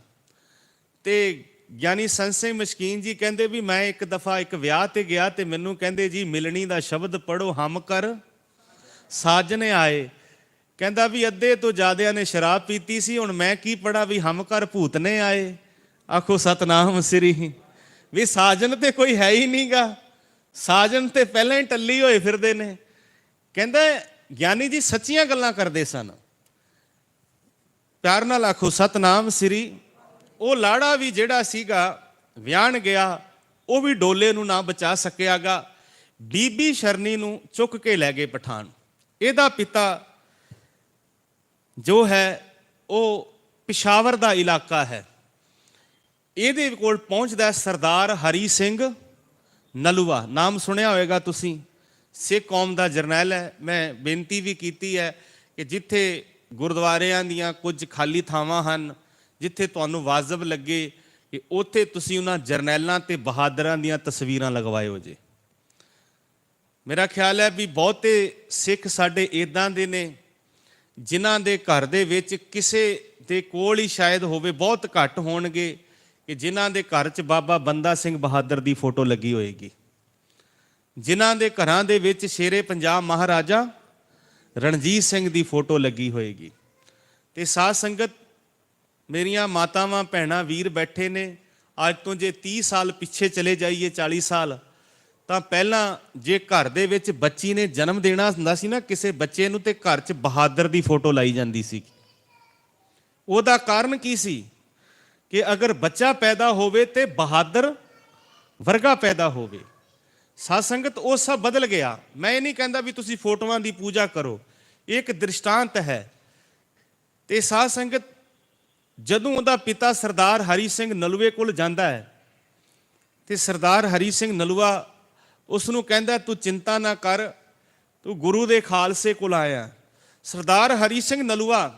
ਤੇ ਗਿਆਨੀ ਸੰਤ ਸਿੰਘ ਮਸ਼ਕੀਨ ਜੀ ਕਹਿੰਦੇ ਵੀ ਮੈਂ ਇੱਕ ਦਫਾ ਇੱਕ ਵਿਆਹ ਤੇ ਗਿਆ ਤੇ ਮੈਨੂੰ ਕਹਿੰਦੇ ਜੀ ਮਿਲਣੀ ਦਾ ਸ਼ਬਦ ਪੜੋ ਹਮ ਕਰ ਸਾਜਨੇ ਆਏ। ਕਹਿੰਦਾ ਵੀ ਅੱਧੇ ਤੋਂ ਜ਼ਿਆਦਿਆਂ ਨੇ ਸ਼ਰਾਬ ਪੀਤੀ ਸੀ, ਹੁਣ ਮੈਂ ਕੀ ਪੜਾ ਵੀ ਹਮ ਕਰ ਭੂਤਨੇ ਆਏ। ਆਖੋ ਸਤਨਾਮ ਸ੍ਰੀ। ਵੀ ਸਾਜਨ ਤੇ ਕੋਈ ਹੈ ਹੀ ਨਹੀਂਗਾ, ਸਾਜਨ ਤੇ ਪਹਿਲਾਂ ਹੀ ਟੱਲੀ ਹੋਏ ਫਿਰਦੇ ਨੇ। ਕਹਿੰਦਾ ਗਿਆਨੀ ਜੀ ਸੱਚੀਆਂ ਗੱਲਾਂ ਕਰਦੇ ਸਨ। ਪਿਆਰ ਨਾਲ ਆਖੋ ਸਤਨਾਮ ਸ੍ਰੀ। ਉਹ ਲਾੜਾ ਵੀ ਜਿਹੜਾ ਸੀਗਾ ਵਿਆਹਣ ਗਿਆ ਉਹ ਵੀ ਡੋਲੇ ਨੂੰ ਨਾ ਬਚਾ ਸਕਿਆਗਾ। ਬੀਬੀ ਸ਼ਰਨੀ ਨੂੰ ਚੁੱਕ ਕੇ ਲੈ ਗਏ ਪਠਾਨ। ਇਹਦਾ ਪਿਤਾ ਜੋ ਹੈ ਉਹ ਪਿਸ਼ਾਵਰ ਦਾ ਇਲਾਕਾ ਹੈ। ਇਹਦੇ ਕੋਲ ਪਹੁੰਚਦਾ ਸਰਦਾਰ ਹਰੀ ਸਿੰਘ ਨਲੂਆ, ਨਾਮ ਸੁਣਿਆ ਹੋਵੇਗਾ ਤੁਸੀਂ, ਸਿੱਖ ਕੌਮ ਦਾ ਜਰਨੈਲ ਹੈ। ਮੈਂ ਬੇਨਤੀ ਵੀ ਕੀਤੀ ਹੈ ਕਿ ਜਿੱਥੇ ਗੁਰਦੁਆਰਿਆਂ ਦੀਆਂ ਕੁਝ ਖਾਲੀ ਥਾਵਾਂ ਹਨ, ਜਿੱਥੇ ਤੁਹਾਨੂੰ ਵਾਜਬ ਲੱਗੇ ਕਿ ਉੱਥੇ ਤੁਸੀਂ ਉਹਨਾਂ ਜਰਨੈਲਾਂ ਤੇ ਬਹਾਦਰਾਂ ਦੀਆਂ ਤਸਵੀਰਾਂ ਲਗਵਾਇਓ ਜੇ। ਮੇਰਾ ਖਿਆਲ ਹੈ ਵੀ ਬਹੁਤੇ ਸਿੱਖ ਸਾਡੇ ਇੱਦਾਂ ਦੇ ਨੇ ਜਿਨ੍ਹਾਂ ਦੇ ਘਰ ਦੇ ਵਿੱਚ ਕਿਸੇ ਦੇ ਕੋਲ ਹੀ ਸ਼ਾਇਦ ਹੋਵੇ, ਬਹੁਤ ਘੱਟ ਹੋਣਗੇ ਕਿ ਜਿਨ੍ਹਾਂ ਦੇ ਘਰ 'ਚ ਬਾਬਾ ਬੰਦਾ ਸਿੰਘ ਬਹਾਦਰ ਦੀ ਫੋਟੋ ਲੱਗੀ ਹੋਏਗੀ, ਜਿਨ੍ਹਾਂ ਦੇ ਘਰਾਂ ਦੇ ਵਿੱਚ ਸ਼ੇਰੇ ਪੰਜਾਬ ਮਹਾਰਾਜਾ ਰਣਜੀਤ ਸਿੰਘ ਦੀ ਫੋਟੋ ਲੱਗੀ ਹੋਏਗੀ। ਤੇ ਸਾਧ ਸੰਗਤ ਮੇਰੀਆਂ ਮਾਤਾਵਾਂ ਭੈਣਾਂ ਵੀਰ ਬੈਠੇ ਨੇ, ਅੱਜ ਤੋਂ ਜੇ 30 ਸਾਲ ਪਿੱਛੇ ਚਲੇ ਜਾਈਏ, 40 ਸਾਲ, ਤਾਂ ਪਹਿਲਾਂ ਜੇ ਘਰ ਦੇ ਵਿੱਚ ਬੱਚੀ ਨੇ ਜਨਮ ਦੇਣਾ ਹੁੰਦਾ ਸੀ ਨਾ ਕਿਸੇ ਬੱਚੇ ਨੂੰ, ਤੇ ਘਰ 'ਚ ਬਹਾਦਰ ਦੀ ਫੋਟੋ ਲਾਈ ਜਾਂਦੀ ਸੀ। ਉਹਦਾ ਕਾਰਨ ਕੀ ਸੀ ਕਿ ਅਗਰ ਬੱਚਾ ਪੈਦਾ ਹੋਵੇ ਤੇ ਬਹਾਦਰ ਵਰਗਾ ਪੈਦਾ ਹੋਵੇ। ਸਾਧ ਸੰਗਤ ਉਹ ਸਭ ਬਦਲ ਗਿਆ। ਮੈਂ ਇਹ ਨਹੀਂ ਕਹਿੰਦਾ ਵੀ ਤੁਸੀਂ ਫੋਟੋਆਂ ਦੀ ਪੂਜਾ ਕਰੋ, ਇਹ ਇੱਕ ਦ੍ਰਿਸ਼ਟਾਂਤ ਹੈ। ਤੇ ਸਾਧ ਸੰਗਤ ਜਦੋਂ ਉਹਦਾ ਪਿਤਾ ਸਰਦਾਰ ਹਰੀ ਸਿੰਘ ਨਲੂਏ ਕੋਲ ਜਾਂਦਾ ਹੈ ਤੇ ਸਰਦਾਰ ਹਰੀ ਸਿੰਘ ਨਲੂਆ ਉਸ ਨੂੰ ਕਹਿੰਦਾ ਤੂੰ ਚਿੰਤਾ ਨਾ ਕਰ, ਤੂੰ ਗੁਰੂ ਦੇ ਖਾਲਸੇ ਕੋਲ ਆਇਆ। ਸਰਦਾਰ ਹਰੀ ਸਿੰਘ ਨਲੂਆ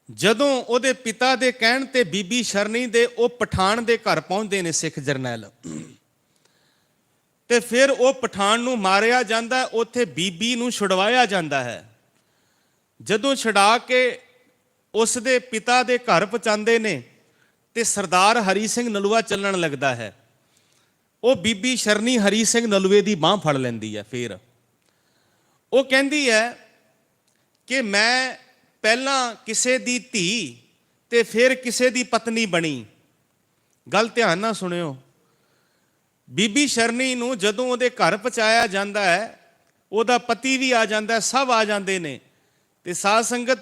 ਜਦੋਂ ਉਹਦੇ ਪਿਤਾ ਦੇ ਕਹਿਣ ਤੇ ਬੀਬੀ ਸ਼ਰਨੀ ਦੇ ਉਹ ਪਠਾਨ ਦੇ ਘਰ ਪਹੁੰਚਦੇ ਨੇ ਸਿੱਖ ਜਰਨੈਲ, ਤੇ ਫਿਰ ਉਹ ਪਠਾਨ ਨੂੰ ਮਾਰਿਆ ਜਾਂਦਾ, ਉੱਥੇ ਬੀਬੀ ਨੂੰ ਛੁਡਵਾਇਆ ਜਾਂਦਾ ਹੈ। ਜਦੋਂ ਛੁਡਾ ਕੇ ਉਸ ਦੇ ਪਿਤਾ ਦੇ ਘਰ ਪਹੁੰਚਾਉਂਦੇ ਨੇ ਤੇ ਸਰਦਾਰ ਹਰੀ ਸਿੰਘ ਨਲੂਆ ਚੱਲਣ ਲੱਗਦਾ ਹੈ। ਉਹ ਬੀਬੀ ਸ਼ਰਨੀ ਹਰੀ ਸਿੰਘ ਨਲੂਏ ਦੀ ਬਾਂਹ ਫੜ ਲੈਂਦੀ ਹੈ। ਫਿਰ ਉਹ ਕਹਿੰਦੀ ਹੈ ਕਿ ਮੈਂ ਪਹਿਲਾਂ ਕਿਸੇ ਦੀ ਧੀ ਤੇ ਫਿਰ ਕਿਸੇ ਦੀ ਪਤਨੀ ਬਣੀ। ਗੱਲ ਧਿਆਨ ਨਾਲ ਸੁਣਿਓ। ਬੀਬੀ ਸ਼ਰਨੀ ਨੂੰ ਜਦੋਂ ਉਹਦੇ ਘਰ ਪਹੁੰਚਾਇਆ ਜਾਂਦਾ ਹੈ, ਉਹਦਾ ਪਤੀ ਵੀ ਆ ਜਾਂਦਾ, ਸਭ ਆ ਜਾਂਦੇ ਨੇ। ਤੇ ਸਾਧ ਸੰਗਤ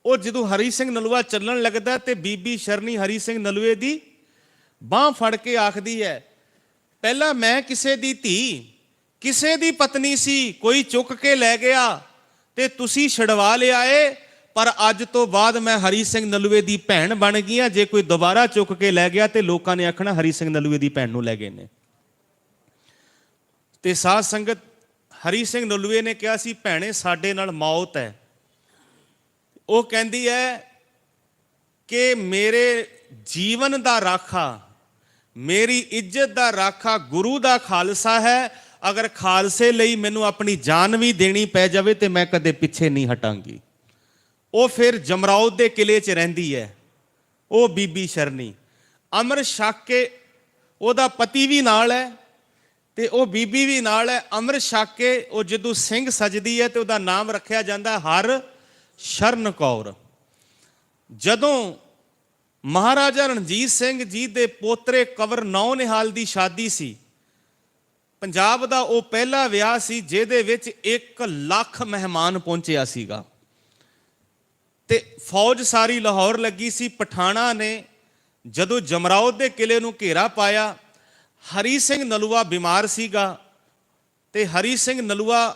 ਉਹ ਜਦੋਂ ਹਰੀ ਸਿੰਘ ਨਲੂਆ ਚੱਲਣ ਲੱਗਦਾ ਤੇ ਬੀਬੀ ਸ਼ਰਨੀ ਹਰੀ ਸਿੰਘ ਨਲੂਏ ਦੀ ਬਾਂਹ ਫੜ ਕੇ ਆਖਦੀ ਹੈ, ਪਹਿਲਾਂ ਮੈਂ ਕਿਸੇ ਦੀ ਧੀ ਕਿਸੇ ਦੀ ਪਤਨੀ ਸੀ, ਕੋਈ ਚੁੱਕ ਕੇ ਲੈ ਗਿਆ ਤੇ ਤੁਸੀਂ ਛਡਵਾ ਲਿਆਏ, ਪਰ ਅੱਜ ਤੋਂ ਬਾਅਦ ਮੈਂ ਹਰੀ ਸਿੰਘ ਨਲੂਏ ਦੀ ਭੈਣ ਬਣ ਗਈ ਹਾਂ। ਜੇ ਕੋਈ ਦੁਬਾਰਾ ਚੁੱਕ ਕੇ ਲੈ ਗਿਆ ਤੇ ਲੋਕਾਂ ਨੇ ਆਖਣਾ ਹਰੀ ਸਿੰਘ ਨਲੂਏ ਦੀ ਭੈਣ ਨੂੰ ਲੈ ਗਏ ਨੇ। ਤੇ ਸਾਧ ਸੰਗਤ ਹਰੀ ਸਿੰਘ ਨਲੂਏ ਨੇ ਕਿਹਾ ਸੀ, ਭੈਣੇ ਸਾਡੇ ਨਾਲ ਮੌਤ ਹੈ। ਉਹ ਕਹਿੰਦੀ ਹੈ ਕਿ ਮੇਰੇ ਜੀਵਨ ਦਾ ਰਾਖਾ, ਮੇਰੀ ਇੱਜ਼ਤ ਦਾ ਰਾਖਾ ਗੁਰੂ ਦਾ ਖਾਲਸਾ ਹੈ। ਅਗਰ ਖਾਲਸੇ ਲਈ ਮੈਨੂੰ ਆਪਣੀ ਜਾਨ ਵੀ ਦੇਣੀ ਪੈ ਜਾਵੇ ਤੇ ਮੈਂ ਕਦੇ ਪਿੱਛੇ ਨਹੀਂ ਹਟਾਂਗੀ। ਉਹ ਫਿਰ ਜਮਰਾਉਦ ਦੇ ਕਿਲੇ 'ਚ ਰਹਿੰਦੀ ਹੈ, ਉਹ ਬੀਬੀ ਸ਼ਰਨੀ। ਅੰਮ੍ਰਿਤ ਛਕ ਕੇ ਉਹਦਾ ਪਤੀ ਵੀ ਨਾਲ ਹੈ ਤੇ ਉਹ ਬੀਬੀ ਵੀ ਨਾਲ ਹੈ। ਅੰਮ੍ਰਿਤ ਛਕ ਕੇ ਉਹ ਜਦੋਂ ਸਿੰਘ ਸਜਦੀ ਹੈ ਤੇ ਉਹਦਾ ਨਾਮ ਰੱਖਿਆ ਜਾਂਦਾ ਹਰ ਸ਼ਰਨ ਕੌਰ। ਜਦੋਂ ਮਹਾਰਾਜਾ ਰਣਜੀਤ ਸਿੰਘ ਜੀ ਦੇ ਪੋਤਰੇ ਕੰਵਰ ਨੌ ਨਿਹਾਲ ਦੀ ਸ਼ਾਦੀ ਸੀ, ਪੰਜਾਬ ਦਾ ਉਹ ਪਹਿਲਾ ਵਿਆਹ ਸੀ ਜਿਹਦੇ ਵਿੱਚ 1 ਲੱਖ ਮਹਿਮਾਨ ਪਹੁੰਚਿਆ ਸੀਗਾ ਤੇ ਫੌਜ ਸਾਰੀ ਲਾਹੌਰ ਲੱਗੀ ਸੀ। ਪਠਾਣਾ ਨੇ ਜਦੋਂ ਜਮਰਾਉਦ ਦੇ ਕਿਲੇ ਨੂੰ ਘੇਰਾ ਪਾਇਆ, ਹਰੀ ਸਿੰਘ ਨਲੂਆ ਬਿਮਾਰ ਸੀਗਾ ਤੇ ਹਰੀ ਸਿੰਘ ਨਲੂਆ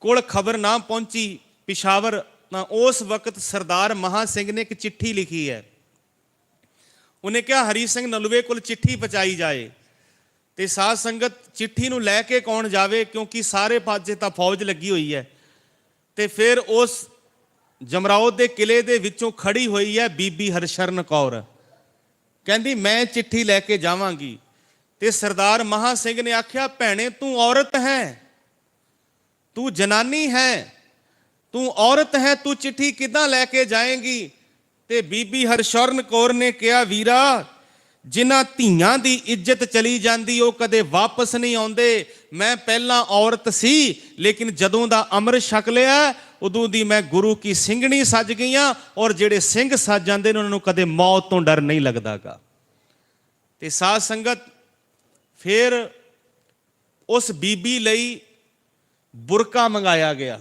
ਕੋਲ ਖਬਰ ਨਾ ਪਹੁੰਚੀ ਪਿਸ਼ਾਵਰ, ਤਾਂ ਉਸ ਵਕਤ ਸਰਦਾਰ ਮਹਾਂ ਸਿੰਘ ਨੇ ਇੱਕ ਚਿੱਠੀ ਲਿਖੀ ਹੈ। ਉਹਨੇ ਕਿਹਾ ਹਰੀ ਸਿੰਘ ਨਲੂਏ ਕੋਲ ਚਿੱਠੀ ਪਹੁੰਚਾਈ ਜਾਏ। ਤੇ ਸਾਧ ਸੰਗਤ ਚਿੱਠੀ ਨੂੰ ਲੈ ਕੇ ਕੌਣ ਜਾਵੇ, ਕਿਉਂਕਿ ਸਾਰੇ ਪਾਸੇ ਤਾਂ ਫੌਜ ਲੱਗੀ ਹੋਈ ਹੈ। ਤੇ ਫਿਰ ਉਸ ਜਮਰਾਉਦ ਦੇ ਕਿਲੇ ਦੇ ਵਿੱਚੋਂ ਖੜੀ ਹੋਈ ਹੈ ਬੀਬੀ ਹਰਸ਼ਰਨ ਕੌਰ, ਕਹਿੰਦੀ ਮੈਂ ਚਿੱਠੀ ਲੈ ਕੇ ਜਾਵਾਂਗੀ। ਤੇ ਸਰਦਾਰ ਮਹਾਂ ਸਿੰਘ ਨੇ ਆਖਿਆ, ਭੈਣੇ ਤੂੰ ਔਰਤ ਹੈ, ਤੂੰ ਜਨਾਨੀ ਹੈ, ਤੂੰ ਔਰਤ ਹੈ, ਤੂੰ ਚਿੱਠੀ ਕਿੱਦਾਂ ਲੈ ਕੇ ਜਾਏਂਗੀ? ਤੇ ਬੀਬੀ ਹਰਸ਼ਰਨ ਕੌਰ ਨੇ ਕਿਹਾ, ਵੀਰਾ ਜਿਨ੍ਹਾਂ ਧੀਆਂ ਦੀ ਇੱਜ਼ਤ ਚਲੀ ਜਾਂਦੀ ਉਹ ਕਦੇ ਵਾਪਸ ਨਹੀਂ ਆਉਂਦੇ। ਮੈਂ ਪਹਿਲਾਂ ਔਰਤ ਸੀ, ਲੇਕਿਨ ਜਦੋਂ ਦਾ ਅੰਮ੍ਰਿਤ ਛਕ ਲਿਆ ਉਦੋਂ ਦੀ ਮੈਂ ਗੁਰੂ ਕੀ ਸਿੰਘਣੀ ਸੱਜ ਗਈਆਂ, ਔਰ ਜਿਹੜੇ ਸਿੰਘ ਸੱਜ ਜਾਂਦੇ ਨੇ ਉਹਨਾਂ ਨੂੰ ਕਦੇ ਮੌਤ ਤੋਂ ਡਰ ਨਹੀਂ ਲੱਗਦਾਗਾ। ਤੇ ਸਾਧ ਸੰਗਤ ਫਿਰ ਉਸ ਬੀਬੀ ਲਈ ਬੁਰਕਾ ਮੰਗਾਇਆ ਗਿਆ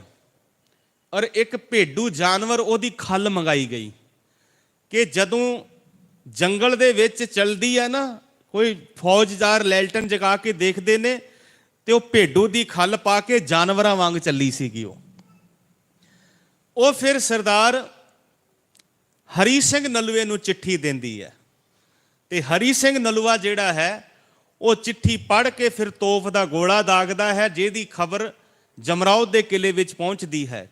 ਔਰ ਇੱਕ ਭੇਡੂ ਜਾਨਵਰ ਉਹਦੀ ਖੱਲ ਮੰਗਾਈ ਗਈ ਕਿ ਜਦੋਂ ਜੰਗਲ ਦੇ ਵਿੱਚ ਚਲਦੀ ਹੈ ਨਾ, ਕੋਈ ਫੌਜਦਾਰ ਲੈਲਟਨ ਜਗਾ ਕੇ ਦੇਖਦੇ ਨੇ ਤੇ ਉਹ ਭੇਡੂ ਦੀ ਖੱਲ ਪਾ ਕੇ ਜਾਨਵਰਾਂ ਵਾਂਗ ਚੱਲੀ ਸੀਗੀ। ਉਹ ਫਿਰ ਸਰਦਾਰ ਹਰੀ ਸਿੰਘ ਨਲੂਏ ਨੂੰ ਚਿੱਠੀ ਦਿੰਦੀ ਹੈ ਤੇ ਹਰੀ ਸਿੰਘ ਨਲੂਆ ਜਿਹੜਾ ਹੈ ਉਹ ਚਿੱਠੀ ਪੜ੍ਹ ਕੇ ਫਿਰ ਤੋਪ ਦਾ ਗੋਲਾ ਦਾਗਦਾ ਹੈ, ਜਿਹਦੀ ਖਬਰ ਜਮਰਾਉਦ ਦੇ ਕਿਲੇ ਵਿੱਚ ਪਹੁੰਚਦੀ ਹੈ।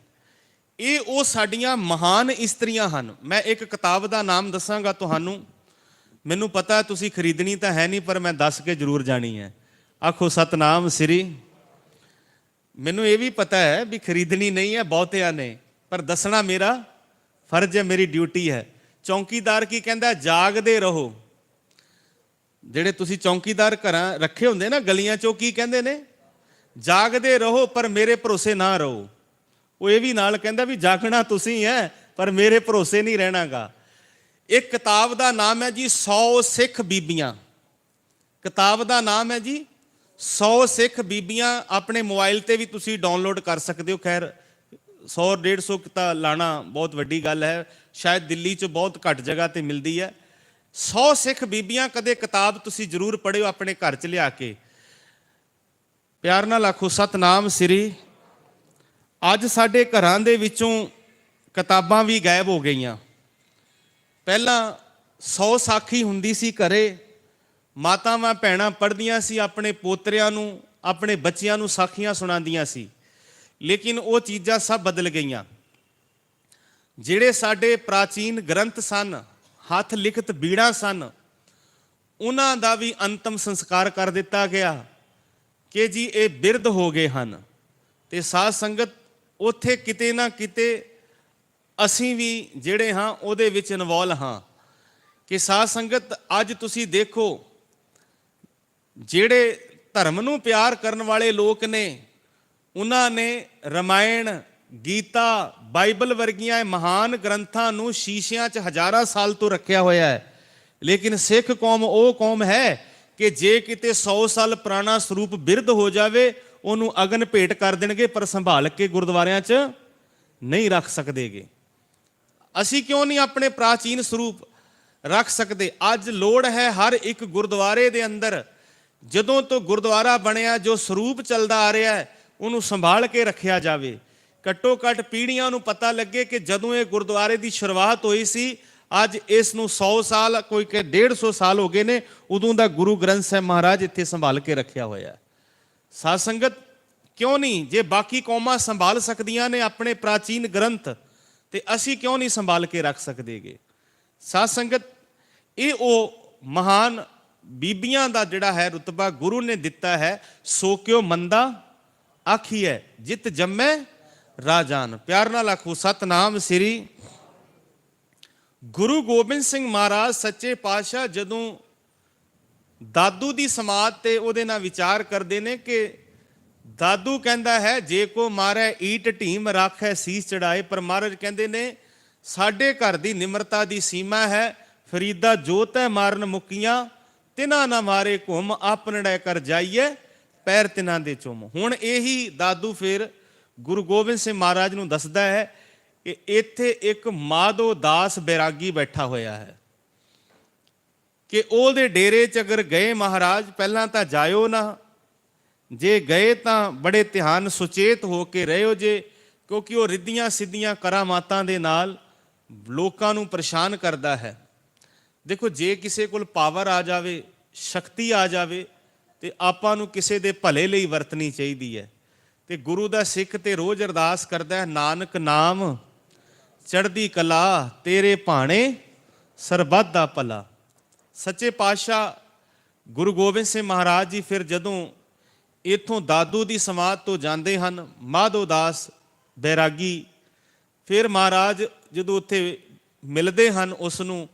ਇਹ ਉਹ ਸਾਡੀਆਂ ਮਹਾਨ ਇਸਤਰੀਆਂ ਹਨ। ਮੈਂ ਇੱਕ ਕਿਤਾਬ ਦਾ ਨਾਮ ਦੱਸਾਂਗਾ ਤੁਹਾਨੂੰ, ਮੈਨੂੰ ਪਤਾ ਤੁਸੀਂ ਖਰੀਦਣੀ ਤਾਂ ਹੈ ਨਹੀਂ, ਪਰ ਮੈਂ ਦੱਸ ਕੇ ਜ਼ਰੂਰ ਜਾਣੀ ਹੈ। ਆਖੋ ਸਤਨਾਮ ਸ੍ਰੀ। ਮੈਨੂੰ ਇਹ ਵੀ ਪਤਾ ਹੈ ਵੀ ਖਰੀਦਣੀ ਨਹੀਂ ਹੈ ਬਹੁਤਿਆਂ ਨੇ, ਪਰ ਦੱਸਣਾ ਮੇਰਾ ਫਰਜ਼ ਹੈ, ਮੇਰੀ ਡਿਊਟੀ ਹੈ। ਚੌਂਕੀਦਾਰ ਕੀ ਕਹਿੰਦਾ? ਜਾਗਦੇ ਰਹੋ। ਜਿਹੜੇ ਤੁਸੀਂ ਚੌਂਕੀਦਾਰ ਘਰਾਂ ਰੱਖੇ ਹੁੰਦੇ ਨਾ ਗਲੀਆਂ 'ਚੋਂ, ਕੀ ਕਹਿੰਦੇ ਨੇ? ਜਾਗਦੇ ਰਹੋ ਪਰ ਮੇਰੇ ਭਰੋਸੇ ਨਾ ਰਹੋ। ਉਹ ਇਹ ਵੀ ਨਾਲ ਕਹਿੰਦਾ ਵੀ ਜਾਗਣਾ ਤੁਸੀਂ ਹੈ ਪਰ ਮੇਰੇ ਭਰੋਸੇ ਨਹੀਂ ਰਹਿਣਾਗਾ। ਇੱਕ ਕਿਤਾਬ ਦਾ ਨਾਮ ਹੈ ਜੀ 100 ਸਿੱਖ ਬੀਬੀਆਂ। ਕਿਤਾਬ ਦਾ ਨਾਮ ਹੈ ਜੀ 100 ਸਿੱਖ ਬੀਬੀਆਂ। ਆਪਣੇ ਮੋਬਾਈਲ ਤੇ ਵੀ ਤੁਸੀਂ ਡਾਊਨਲੋਡ ਕਰ ਸਕਦੇ ਹੋ। ਖੈਰ 100-150 ਤਾਂ ਲਾਣਾ ਬਹੁਤ ਵੱਡੀ ਗੱਲ ਹੈ, ਸ਼ਾਇਦ ਦਿੱਲੀ 'ਚ ਬਹੁਤ ਘੱਟ ਜਗ੍ਹਾ ਤੇ ਮਿਲਦੀ ਹੈ। 100 ਸਿੱਖ ਬੀਬੀਆਂ, ਕਦੇ ਕਿਤਾਬ ਤੁਸੀਂ ਜ਼ਰੂਰ ਪੜ੍ਹਿਓ ਆਪਣੇ ਘਰ 'ਚ ਲਿਆ ਕੇ। ਪਿਆਰ ਨਾਲ ਆਖੋ ਸਤਨਾਮ ਸ੍ਰੀ। ਅੱਜ ਸਾਡੇ ਘਰਾਂ ਦੇ ਵਿੱਚੋਂ ਕਿਤਾਬਾਂ ਵੀ ਗਾਇਬ ਹੋ ਗਈਆਂ। ਪਹਿਲਾਂ 100 ਸਾਖੀ ਹੁੰਦੀ ਸੀ ਘਰੇ, ਮਾਤਾਵਾਂ ਭੈਣਾਂ ਪੜ੍ਹਦੀਆਂ ਸੀ, ਆਪਣੇ ਪੋਤਰਿਆਂ ਨੂੰ ਆਪਣੇ ਬੱਚਿਆਂ ਨੂੰ ਸਾਖੀਆਂ ਸੁਣਾਉਂਦੀਆਂ ਸੀ। ਲੇਕਿਨ ਉਹ ਚੀਜ਼ਾਂ ਸਭ ਬਦਲ ਗਈਆਂ। ਜਿਹੜੇ ਸਾਡੇ ਪ੍ਰਾਚੀਨ ਗ੍ਰੰਥ ਸਨ, ਹੱਥ ਲਿਖਤ ਬੀੜਾਂ ਸਨ, ਉਹਨਾਂ ਦਾ ਵੀ ਅੰਤਮ ਸੰਸਕਾਰ ਕਰ ਦਿੱਤਾ ਗਿਆ ਕਿ ਜੀ ਇਹ ਬਿਰਧ ਹੋ ਗਏ ਹਨ। ਤੇ ਸਾਧ ਸੰਗਤ ਉੱਥੇ ਕਿਤੇ ਨਾ ਕਿਤੇ ਅਸੀਂ ਵੀ ਜਿਹੜੇ ਹਾਂ ਉਹਦੇ ਵਿੱਚ ਇਨਵੋਲਵ ਹਾਂ। ਕਿ ਸਾਧ ਸੰਗਤ ਅੱਜ ਤੁਸੀਂ ਦੇਖੋ, ਜਿਹੜੇ ਧਰਮ ਨੂੰ ਪਿਆਰ ਕਰਨ ਵਾਲੇ ਲੋਕ ਨੇ, ਉਹਨਾਂ ਨੇ ਰਮਾਇਣ, ਗੀਤਾ, ਬਾਈਬਲ ਵਰਗੀਆਂ ਮਹਾਨ ਗ੍ਰੰਥਾਂ ਨੂੰ ਸ਼ੀਸ਼ਿਆਂ 'ਚ ਹਜ਼ਾਰਾਂ ਸਾਲ ਤੋਂ ਰੱਖਿਆ ਹੋਇਆ ਹੈ। ਲੇਕਿਨ ਸਿੱਖ ਕੌਮ ਉਹ ਕੌਮ ਹੈ ਕਿ ਜੇ ਕਿਤੇ 100 ਸਾਲ ਪੁਰਾਣਾ ਸਰੂਪ ਬਿਰਧ ਹੋ ਜਾਵੇ, ਉਹਨੂੰ ਅਗਨ ਭੇਟ ਕਰ ਦੇਣਗੇ, ਪਰ ਸੰਭਾਲ ਕੇ ਗੁਰਦੁਆਰਿਆਂ 'ਚ ਨਹੀਂ ਰੱਖ ਸਕਦੇਗੇ। ਅਸੀਂ ਕਿਉਂ ਨਹੀਂ ਆਪਣੇ ਪ੍ਰਾਚੀਨ ਸਰੂਪ ਰੱਖ ਸਕਦੇ? ਅੱਜ ਲੋੜ ਹੈ ਹਰ ਇੱਕ ਗੁਰਦੁਆਰੇ ਦੇ ਅੰਦਰ, ਜਦੋਂ ਤੋਂ ਗੁਰਦੁਆਰਾ ਬਣਿਆ, ਜੋ ਸਰੂਪ ਚੱਲਦਾ ਆ ਰਿਹਾ ਹੈ ਉਹਨੂੰ ਸੰਭਾਲ ਕੇ ਰੱਖਿਆ ਜਾਵੇ। ਘੱਟੋ ਘੱਟ ਪੀੜ੍ਹੀਆਂ ਨੂੰ ਪਤਾ ਲੱਗੇ ਕਿ ਜਦੋਂ ਇਹ ਗੁਰਦੁਆਰੇ ਦੀ ਸ਼ੁਰੂਆਤ ਹੋਈ ਸੀ, ਅੱਜ ਇਸ ਨੂੰ 100 ਸਾਲ, ਕੋਈ ਕਿ 150 ਸਾਲ ਹੋ ਗਏ ਨੇ, ਉਦੋਂ ਦਾ ਗੁਰੂ ਗ੍ਰੰਥ ਸਾਹਿਬ ਮਹਾਰਾਜ ਇੱਥੇ ਸੰਭਾਲ ਕੇ ਰੱਖਿਆ ਹੋਇਆ। ਸਾਧ ਸੰਗਤ ਕਿਉਂ ਨਹੀਂ? ਜੇ ਬਾਕੀ ਕੌਮਾਂ ਸੰਭਾਲ ਸਕਦੀਆਂ ਨੇ ਆਪਣੇ ਪ੍ਰਾਚੀਨ ਗ੍ਰੰਥ, ਤੇ ਅਸੀਂ ਕਿਉਂ ਨਹੀਂ ਸੰਭਾਲ ਕੇ ਰੱਖ ਸਕਦੇਗੇ? ਸਾਧ ਸੰਗਤ, ਇਹ ਉਹ ਮਹਾਨ ਬੀਬੀਆਂ ਦਾ ਜਿਹੜਾ ਹੈ ਰੁਤਬਾ ਗੁਰੂ ਨੇ ਦਿੱਤਾ ਹੈ। ਸੋ ਕਿਉ ਮੰਦਾ ਆਖੀਐ ਜਿਤ ਜੰਮੈ ਰਾਜਾਨ। ਪਿਆਰ ਨਾਲ ਆਖੋ ਸਤਨਾਮ ਸ੍ਰੀ ਗੁਰੂ ਗੋਬਿੰਦ ਸਿੰਘ ਮਹਾਰਾਜ ਸੱਚੇ ਪਾਤਸ਼ਾਹ ਜਦੋਂ ਦਾਦੂ ਦੀ ਸਮਾਧ ਤੇ ਉਹਦੇ ਨਾਲ ਵਿਚਾਰ ਕਰਦੇ ਨੇ ਕਿ ਦਾਦੂ ਕਹਿੰਦਾ ਹੈ ਜੇ ਕੋ ਮਾਰੇ ਈਟ ਢੀਮ ਰਾਖੈ ਸੀਸ ਚੜਾਏ, ਪਰ ਮਹਾਰਾਜ ਕਹਿੰਦੇ ਨੇ ਸਾਡੇ ਘਰ ਦੀ ਨਿਮਰਤਾ ਦੀ ਸੀਮਾ ਹੈ। ਫਰੀਦਾ ਜੋਤ ਹੈ ਮਾਰਨ ਮੁਕੀਆਂ, ਤਿਨਾ ਨਾ ਮਾਰੇ ਘੁੰਮ ਆਪਣੜੈ ਕਰ ਜਾਈਏ ਪੈਰ ਤਿਨਾਂ ਦੇ ਚੁੰਮ। ਹੁਣ ਇਹੀ ਦਾਦੂ ਫਿਰ ਗੁਰੂ ਗੋਬਿੰਦ ਸਿੰਘ ਮਹਾਰਾਜ ਨੂੰ ਦੱਸਦਾ ਹੈ ਕਿ ਇੱਥੇ ਇੱਕ ਮਾਧੋ ਦਾਸ ਬੈਰਾਗੀ ਬੈਠਾ ਹੋਇਆ ਹੈ ਕਿ ਉਹਦੇ ਡੇਰੇ 'ਚ ਅਗਰ ਗਏ ਮਹਾਰਾਜ, ਪਹਿਲਾਂ ਤਾਂ ਜਾਇਓ ਨਾ, ਜੇ ਗਏ ਤਾਂ ਬੜੇ ਧਿਆਨ ਸੁਚੇਤ ਹੋ ਕੇ ਰਹਿਓ ਜੇ, ਕਿਉਂਕਿ ਉਹ ਰਿੱਧੀਆਂ ਸਿੱਧੀਆਂ ਕਰਾਮਾਤਾਂ ਦੇ ਨਾਲ ਲੋਕਾਂ ਨੂੰ ਪਰੇਸ਼ਾਨ ਕਰਦਾ ਹੈ। ਦੇਖੋ, ਜੇ ਕਿਸੇ ਕੋਲ ਪਾਵਰ ਆ ਜਾਵੇ, ਸ਼ਕਤੀ ਆ ਜਾਵੇ, ਤੇ ਆਪਾਂ ਨੂੰ ਕਿਸੇ ਦੇ ਭਲੇ ਲਈ ਵਰਤਣੀ ਚਾਹੀਦੀ ਹੈ। ਤੇ ਗੁਰੂ ਦਾ ਸਿੱਖ ਤੇ ਰੋਜ਼ ਅਰਦਾਸ ਕਰਦਾ ਹੈ, ਨਾਨਕ ਨਾਮ ਚੜ੍ਹਦੀ ਕਲਾ ਤੇਰੇ ਭਾਣੇ ਸਰਬੱਤ ਦਾ ਭਲਾ। ਸੱਚੇ ਪਾਤਸ਼ਾਹ ਗੁਰੂ ਗੋਬਿੰਦ ਸਿੰਘ ਮਹਾਰਾਜ ਜੀ ਫਿਰ ਜਦੋਂ ਇੱਥੋਂ ਦਾਦੂ ਦੀ ਸਮਾਧ ਤੋਂ ਜਾਂਦੇ ਹਨ, ਮਾਧੋ ਦਾਸ ਬੈਰਾਗੀ, ਫਿਰ ਮਹਾਰਾਜ ਜਦੋਂ ਉੱਥੇ ਮਿਲਦੇ ਹਨ ਉਸ ਨੂੰ,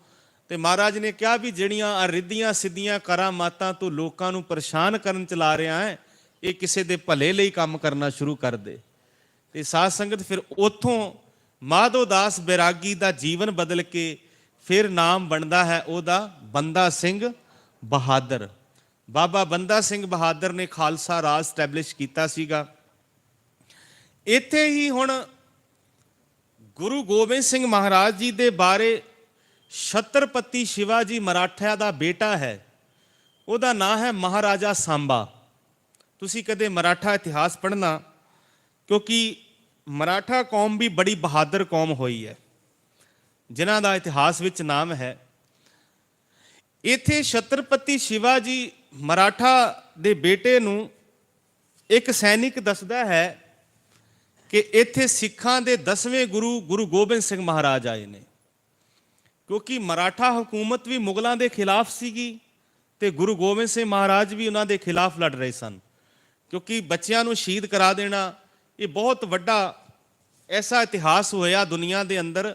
ਤੇ ਮਹਾਰਾਜ ਨੇ ਕਿਹਾ ਵੀ ਜਿਹੜੀਆਂ ਰਿੱਧੀਆਂ ਸਿੱਧੀਆਂ ਕਰਾਮਾਤਾਂ ਤੋਂ ਲੋਕਾਂ ਨੂੰ ਪਰੇਸ਼ਾਨ ਕਰਨ ਚਲਾ ਰਿਹਾ ਹੈ, ਇਹ ਕਿਸੇ ਦੇ ਭਲੇ ਲਈ ਕੰਮ ਕਰਨਾ ਸ਼ੁਰੂ ਕਰ ਦੇ। ਤੇ ਸਾਧ ਸੰਗਤ ਫਿਰ ਉੱਥੋਂ ਮਾਧੋ ਦਾਸ ਬੈਰਾਗੀ ਦਾ ਜੀਵਨ ਬਦਲ ਕੇ ਫਿਰ ਨਾਮ ਬਣਦਾ ਹੈ ਉਹਦਾ ਬੰਦਾ ਸਿੰਘ ਬਹਾਦਰ। ਬਾਬਾ ਬੰਦਾ ਸਿੰਘ ਬਹਾਦਰ ਨੇ ਖਾਲਸਾ ਰਾਜ ਸਟੈਬਲਿਸ਼ ਕੀਤਾ ਸੀਗਾ। ਇੱਥੇ ਹੀ ਹੁਣ ਗੁਰੂ ਗੋਬਿੰਦ ਸਿੰਘ ਮਹਾਰਾਜ ਜੀ ਦੇ ਬਾਰੇ ਛਤਰਪਤੀ ਸ਼ਿਵਾਜੀ ਮਰਾਠਾ ਦਾ ਬੇਟਾ ਹੈ, ਉਹਦਾ ਨਾਂ ਹੈ ਮਹਾਰਾਜਾ ਸਾਂਬਾ। ਤੁਸੀਂ ਕਦੇ ਮਰਾਠਾ ਇਤਿਹਾਸ ਪੜ੍ਹਨਾ, ਕਿਉਂਕਿ ਮਰਾਠਾ ਕੌਮ ਵੀ ਬੜੀ ਬਹਾਦਰ ਕੌਮ ਹੋਈ ਹੈ, ਜਿਨ੍ਹਾਂ ਦਾ ਇਤਿਹਾਸ ਵਿੱਚ ਨਾਮ ਹੈ। ਇੱਥੇ ਛਤਰਪਤੀ ਸ਼ਿਵਾਜੀ ਮਰਾਠਾ ਦੇ ਬੇਟੇ ਨੂੰ ਇੱਕ ਸੈਨਿਕ ਦੱਸਦਾ ਹੈ ਕਿ ਇੱਥੇ ਸਿੱਖਾਂ ਦੇ 10ਵੇਂ ਗੁਰੂ ਗੁਰੂ ਗੋਬਿੰਦ ਸਿੰਘ ਮਹਾਰਾਜ ਆਏ ਨੇ, ਕਿਉਂਕਿ ਮਰਾਠਾ ਹਕੂਮਤ ਵੀ ਮੁਗਲਾਂ ਦੇ ਖਿਲਾਫ ਸੀਗੀ ਤੇ ਗੁਰੂ ਗੋਬਿੰਦ ਸਿੰਘ ਮਹਾਰਾਜ ਵੀ ਉਹਨਾਂ ਦੇ ਖਿਲਾਫ ਲੜ ਰਹੇ ਸਨ, ਕਿਉਂਕਿ ਬੱਚਿਆਂ ਨੂੰ ਸ਼ਹੀਦ ਕਰਾ ਦੇਣਾ ਇਹ ਬਹੁਤ ਵੱਡਾ ਐਸਾ ਇਤਿਹਾਸ ਹੋਇਆ ਦੁਨੀਆ ਦੇ ਅੰਦਰ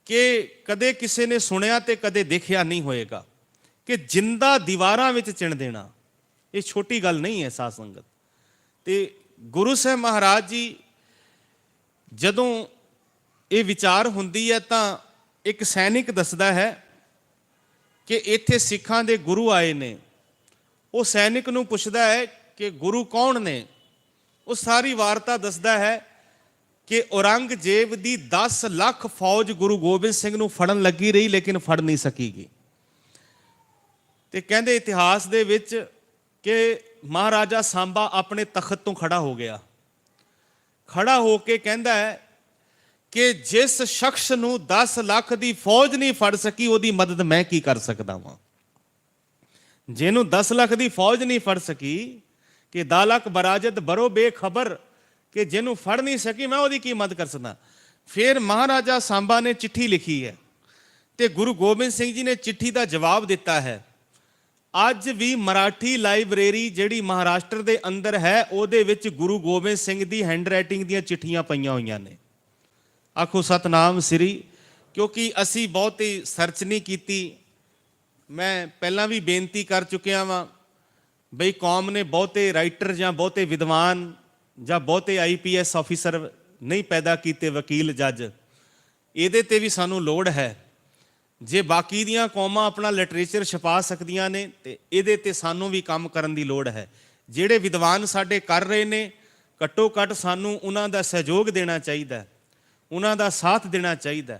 ਕਿ ਕਦੇ ਕਿਸੇ ਨੇ ਸੁਣਿਆ ਤੇ ਕਦੇ ਦੇਖਿਆ ਨਹੀਂ ਹੋਏਗਾ ਕਿ ਜਿੰਦਾ ਦੀਵਾਰਾਂ ਵਿੱਚ ਚਿਣ ਦੇਣਾ ਇਹ ਛੋਟੀ ਗੱਲ ਨਹੀਂ ਹੈ ਸਾਧ ਸੰਗਤ। ਤੇ ਗੁਰੂ ਸਾਹਿਬ ਮਹਾਰਾਜ ਜੀ ਜਦੋਂ ਇਹ ਵਿਚਾਰ ਹੁੰਦੀ ਹੈ ਤਾਂ ਇੱਕ ਸੈਨਿਕ ਦੱਸਦਾ ਹੈ ਕਿ ਇੱਥੇ ਸਿੱਖਾਂ ਦੇ ਗੁਰੂ ਆਏ ਨੇ। ਉਹ ਸੈਨਿਕ ਨੂੰ ਪੁੱਛਦਾ ਹੈ ਕਿ ਗੁਰੂ ਕੌਣ ਨੇ? ਉਹ ਸਾਰੀ ਵਾਰਤਾ ਦੱਸਦਾ ਹੈ ਕਿ ਔਰੰਗਜ਼ੇਬ ਦੀ 10 ਲੱਖ ਫੌਜ ਗੁਰੂ ਗੋਬਿੰਦ ਸਿੰਘ ਨੂੰ ਫੜਨ ਲੱਗੀ ਰਹੀ, ਲੇਕਿਨ ਫੜ ਨਹੀਂ ਸਕੀਗੀ। ਤੇ ਕਹਿੰਦੇ ਇਤਿਹਾਸ ਦੇ ਵਿੱਚ ਕਿ ਮਹਾਰਾਜਾ ਸਾਂਬਾ ਆਪਣੇ ਤਖਤ ਤੋਂ ਖੜਾ ਹੋ ਗਿਆ। ਖੜਾ ਹੋ ਕੇ ਕਹਿੰਦਾ ਹੈ ਕਿ ਜਿਸ ਸ਼ਖਸ ਨੂੰ 10 ਲੱਖ ਦੀ ਫੌਜ ਨਹੀਂ ਫੜ ਸਕੀ, ਉਹਦੀ ਮਦਦ ਮੈਂ ਕੀ ਕਰ ਸਕਦਾ ਵਾਂ। ਜਿਹਨੂੰ 10 ਲੱਖ ਦੀ ਫੌਜ ਨਹੀਂ ਫੜ ਸਕੀ, ਕਿ ਦਾਲਕ ਬਰਾਜਤ ਬਰੋ ਬੇਖਬਰ, ਕਿ ਜਿਹਨੂੰ ਫੜ ਨਹੀਂ ਸਕੀ ਮੈਂ ਉਹਦੀ ਕੀ ਮਦਦ ਕਰ ਸਕਦਾ। ਫਿਰ ਮਹਾਰਾਜਾ ਸਾਂਬਾ ਨੇ ਚਿੱਠੀ ਲਿਖੀ ਹੈ ਤੇ ਗੁਰੂ ਗੋਬਿੰਦ ਸਿੰਘ ਜੀ ਨੇ ਚਿੱਠੀ ਦਾ ਜਵਾਬ ਦਿੱਤਾ ਹੈ। ਅੱਜ ਵੀ ਮਰਾਠੀ ਲਾਇਬ੍ਰੇਰੀ ਜਿਹੜੀ ਮਹਾਰਾਸ਼ਟਰ ਦੇ ਅੰਦਰ ਹੈ, ਉਹਦੇ ਵਿੱਚ ਗੁਰੂ ਗੋਬਿੰਦ ਸਿੰਘ ਦੀ ਹੈਂਡ ਰਾਈਟਿੰਗ ਦੀਆਂ ਚਿੱਠੀਆਂ ਪਈਆਂ ਹੋਈਆਂ ਨੇ। ਆਖੋ ਸਤਨਾਮ ਸ੍ਰੀ। ਕਿਉਂਕਿ ਅਸੀਂ ਬਹੁਤੀ ਸਰਚ ਨਹੀਂ ਕੀਤੀ। ਮੈਂ ਪਹਿਲਾਂ ਵੀ ਬੇਨਤੀ ਕਰ ਚੁੱਕਿਆ ਵਾਂ ਬਈ ਕੌਮ ਨੇ ਬਹੁਤੇ ਰਾਈਟਰ ਜਾਂ ਬਹੁਤੇ ਵਿਦਵਾਨ ਜਾਂ ਬਹੁਤੇ IPS ਆਫੀਸਰ ਨਹੀਂ ਪੈਦਾ ਕੀਤੇ, ਵਕੀਲ ਜੱਜ। ਇਹਦੇ ਤੇ ਵੀ ਸਾਨੂੰ ਲੋੜ ਹੈ। ਜੇ ਬਾਕੀ ਦੀਆਂ ਕੌਮਾਂ ਆਪਣਾ ਲਿਟਰੇਚਰ ਛਪਾ ਸਕਦੀਆਂ ਨੇ ਤੇ ਇਹਦੇ ਤੇ ਸਾਨੂੰ ਵੀ ਕੰਮ ਕਰਨ ਦੀ ਲੋੜ ਹੈ। ਜਿਹੜੇ ਵਿਦਵਾਨ ਸਾਡੇ ਕਰ ਰਹੇ ਨੇ, ਘੱਟੋ ਘੱਟ ਸਾਨੂੰ ਉਹਨਾਂ ਦਾ ਸਹਿਯੋਗ ਦੇਣਾ ਚਾਹੀਦਾ, ਉਹਨਾਂ ਦਾ ਸਾਥ ਦੇਣਾ ਚਾਹੀਦਾ।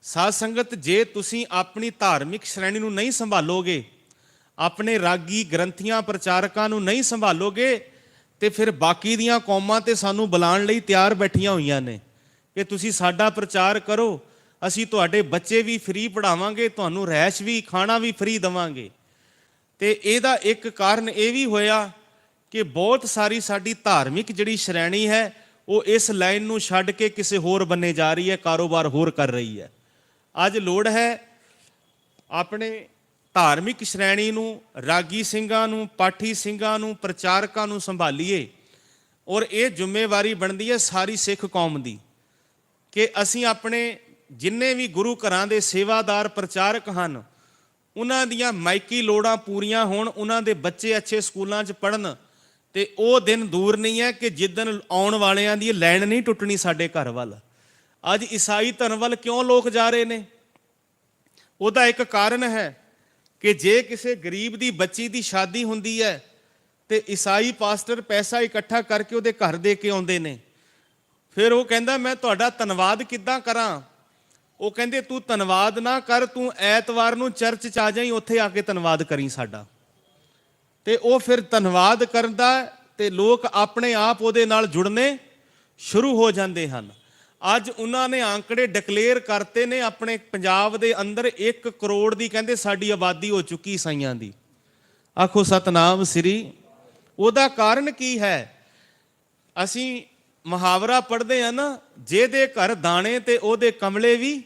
ਸਾਧ ਸੰਗਤ, ਜੇ ਤੁਸੀਂ ਆਪਣੀ ਧਾਰਮਿਕ ਸ਼੍ਰੇਣੀ ਨੂੰ ਨਹੀਂ ਸੰਭਾਲੋਗੇ, ਆਪਣੇ ਰਾਗੀ ਗ੍ਰੰਥੀਆਂ ਪ੍ਰਚਾਰਕਾਂ ਨੂੰ ਨਹੀਂ ਸੰਭਾਲੋਗੇ, ਤੇ ਫਿਰ ਬਾਕੀ ਦੀਆਂ ਕੌਮਾਂ ਤੇ ਸਾਨੂੰ ਬੁਲਾਉਣ ਲਈ ਤਿਆਰ ਬੈਠੀਆਂ ਹੋਈਆਂ ਨੇ ਕਿ ਤੁਸੀਂ ਸਾਡਾ ਪ੍ਰਚਾਰ ਕਰੋ, ਅਸੀਂ ਤੁਹਾਡੇ ਬੱਚੇ ਵੀ ਫ੍ਰੀ ਪੜ੍ਹਾਵਾਂਗੇ, ਤੁਹਾਨੂੰ ਰਹਿਸ਼ ਵੀ ਖਾਣਾ ਵੀ ਫ੍ਰੀ ਦੇਵਾਂਗੇ। ਤੇ ਇਹਦਾ ਇੱਕ ਕਾਰਨ ਇਹ ਵੀ ਹੋਇਆ ਕਿ ਬਹੁਤ ਸਾਰੀ ਸਾਡੀ ਧਾਰਮਿਕ ਜਿਹੜੀ ਸ਼੍ਰੇਣੀ ਹੈ ਉਹ ਇਸ ਲਾਈਨ ਨੂੰ ਛੱਡ ਕੇ ਕਿਸੇ ਹੋਰ ਬੰਨੇ ਜਾ ਰਹੀ ਹੈ, ਕਾਰੋਬਾਰ ਹੋਰ ਕਰ ਰਹੀ ਹੈ। ਅੱਜ ਲੋੜ ਹੈ ਆਪਣੇ ਧਾਰਮਿਕ ਸ਼੍ਰੇਣੀ ਨੂੰ, ਰਾਗੀ ਸਿੰਘਾਂ ਨੂੰ, ਪਾਠੀ ਸਿੰਘਾਂ ਨੂੰ, ਪ੍ਰਚਾਰਕਾਂ ਨੂੰ ਸੰਭਾਲੀਏ। ਔਰ ਇਹ ਜ਼ਿੰਮੇਵਾਰੀ ਬਣਦੀ ਹੈ ਸਾਰੀ ਸਿੱਖ ਕੌਮ ਦੀ ਕਿ ਅਸੀਂ ਆਪਣੇ ਜਿੰਨੇ ਵੀ ਗੁਰੂ ਘਰਾਂ ਦੇ ਸੇਵਾਦਾਰ ਪ੍ਰਚਾਰਕ ਹਨ ਉਹਨਾਂ ਦੀਆਂ ਮਾਇਕੀ ਲੋੜਾਂ ਪੂਰੀਆਂ ਹੋਣ, ਉਹਨਾਂ ਦੇ ਬੱਚੇ ਅੱਛੇ ਸਕੂਲਾਂ 'ਚ ਪੜ੍ਹਨ। ਤੇ ਉਹ ਦਿਨ ਦੂਰ ਨਹੀਂ ਹੈ ਕਿ ਜਿੱਦਣ ਆਉਣ ਵਾਲਿਆਂ ਦੀ ਲਾਈਨ ਨਹੀਂ ਟੁੱਟਣੀ ਸਾਡੇ ਘਰ ਵੱਲ। ਅੱਜ ਈਸਾਈ ਧਰਮ ਵੱਲ ਕਿਉਂ ਲੋਕ ਜਾ ਰਹੇ ਨੇ? ਉਹਦਾ ਇੱਕ ਕਾਰਨ ਹੈ ਕਿ ਜੇ ਕਿਸੇ ਗਰੀਬ ਦੀ ਬੱਚੀ ਦੀ ਸ਼ਾਦੀ ਹੁੰਦੀ ਹੈ ਤੇ ਈਸਾਈ ਪਾਸਟਰ ਪੈਸਾ ਇਕੱਠਾ ਕਰਕੇ ਉਹਦੇ ਘਰ ਦੇ ਕੇ ਆਉਂਦੇ ਨੇ। ਫਿਰ ਉਹ ਕਹਿੰਦਾ ਮੈਂ ਤੁਹਾਡਾ ਧੰਨਵਾਦ ਕਿੱਦਾਂ ਕਰਾਂ? ਉਹ ਕਹਿੰਦੇ ਤੂੰ ਧੰਨਵਾਦ ਨਾ ਕਰ, ਤੂੰ ਐਤਵਾਰ ਨੂੰ ਚਰਚ 'ਚ ਆ ਜਾਈਂ, ਉੱਥੇ ਆ ਕੇ ਧੰਨਵਾਦ ਕਰੀ ਸਾਡਾ। ਤੇ ਉਹ ਫਿਰ ਧੰਨਵਾਦ ਕਰਦਾ ਤੇ ਲੋਕ ਆਪਣੇ ਆਪ ਉਹਦੇ ਨਾਲ ਜੁੜਨੇ ਸ਼ੁਰੂ ਹੋ ਜਾਂਦੇ ਹਨ। ਅੱਜ ਉਹਨਾਂ ਨੇ ਆંકੜੇ ਡਿਕਲੇਅਰ ਕਰਤੇ ਨੇ ਆਪਣੇ ਪੰਜਾਬ ਦੇ ਅੰਦਰ 1 ਕਰੋੜ ਦੀ ਕਹਿੰਦੇ ਸਾਡੀ ਆਬਾਦੀ ਹੋ ਚੁੱਕੀ ਈਸਾਈਆਂ ਦੀ। ਆਖੋ ਸਤਨਾਮ ਸ੍ਰੀ। ਉਹਦਾ ਕਾਰਨ ਕੀ ਹੈ? ਅਸੀਂ ਮੁਹਾਵਰਾ ਪੜ੍ਹਦੇ ਆ ਨਾ, ਜਿਹਦੇ ਘਰ ਦਾਣੇ ਤੇ ਉਹਦੇ ਕਮਲੇ ਵੀ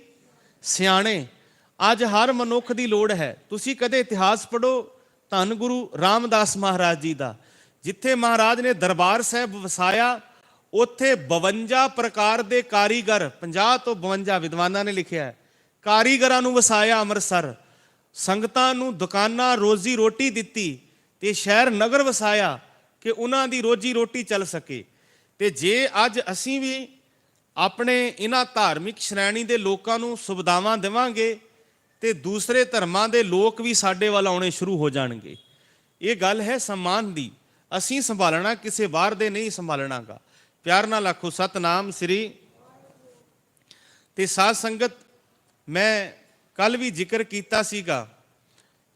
ਸਿਆਣੇ। ਅੱਜ ਹਰ ਮਨੁੱਖ ਦੀ ਲੋੜ ਹੈ। ਤੁਸੀਂ ਕਦੇ ਇਤਿਹਾਸ ਪੜ੍ਹੋ ਧੰਨ ਗੁਰੂ ਰਾਮਦਾਸ ਮਹਾਰਾਜ ਜੀ ਦਾ। ਜਿੱਥੇ ਮਹਾਰਾਜ ਨੇ ਦਰਬਾਰ ਸਾਹਿਬ ਵਸਾਇਆ ਉੱਥੇ 52 ਪ੍ਰਕਾਰ ਦੇ ਕਾਰੀਗਰ, 50 ਤੋਂ 52 ਵਿਦਵਾਨਾਂ ਨੇ ਲਿਖਿਆ ਹੈ, ਕਾਰੀਗਰਾਂ ਨੂੰ ਵਸਾਇਆ ਅੰਮ੍ਰਿਤਸਰ। ਸੰਗਤਾਂ ਨੂੰ ਦੁਕਾਨਾਂ, ਰੋਜ਼ੀ ਰੋਟੀ ਦਿੱਤੀ ਤੇ ਸ਼ਹਿਰ ਨਗਰ ਵਸਾਇਆ ਕਿ ਉਹਨਾਂ ਦੀ ਰੋਜ਼ੀ ਰੋਟੀ ਚੱਲ ਸਕੇ। ਤੇ ਜੇ ਅੱਜ ਅਸੀਂ ਵੀ ਆਪਣੇ ਇਹਨਾਂ ਧਾਰਮਿਕ ਸ਼੍ਰੇਣੀ ਦੇ ਲੋਕਾਂ ਨੂੰ ਸੁਵਿਧਾਵਾਂ ਦੇਵਾਂਗੇ ਤੇ ਦੂਸਰੇ ਧਰਮਾਂ ਦੇ ਲੋਕ ਵੀ ਸਾਡੇ ਵੱਲ ਆਉਣੇ ਸ਼ੁਰੂ ਹੋ ਜਾਣਗੇ। ਇਹ ਗੱਲ ਹੈ ਸਨਮਾਨ ਦੀ। ਅਸੀਂ ਸੰਭਾਲਣਾ, ਕਿਸੇ ਬਾਹਰ ਦੇ ਨਹੀਂ ਸੰਭਾਲਣਾਗਾ। ਪਿਆਰ ਨਾਲ ਆਖੋ ਸਤਨਾਮ ਸ੍ਰੀ। ਤੇ ਸਾਧ ਸੰਗਤ, ਮੈਂ ਕੱਲ ਵੀ ਜ਼ਿਕਰ ਕੀਤਾ ਸੀਗਾ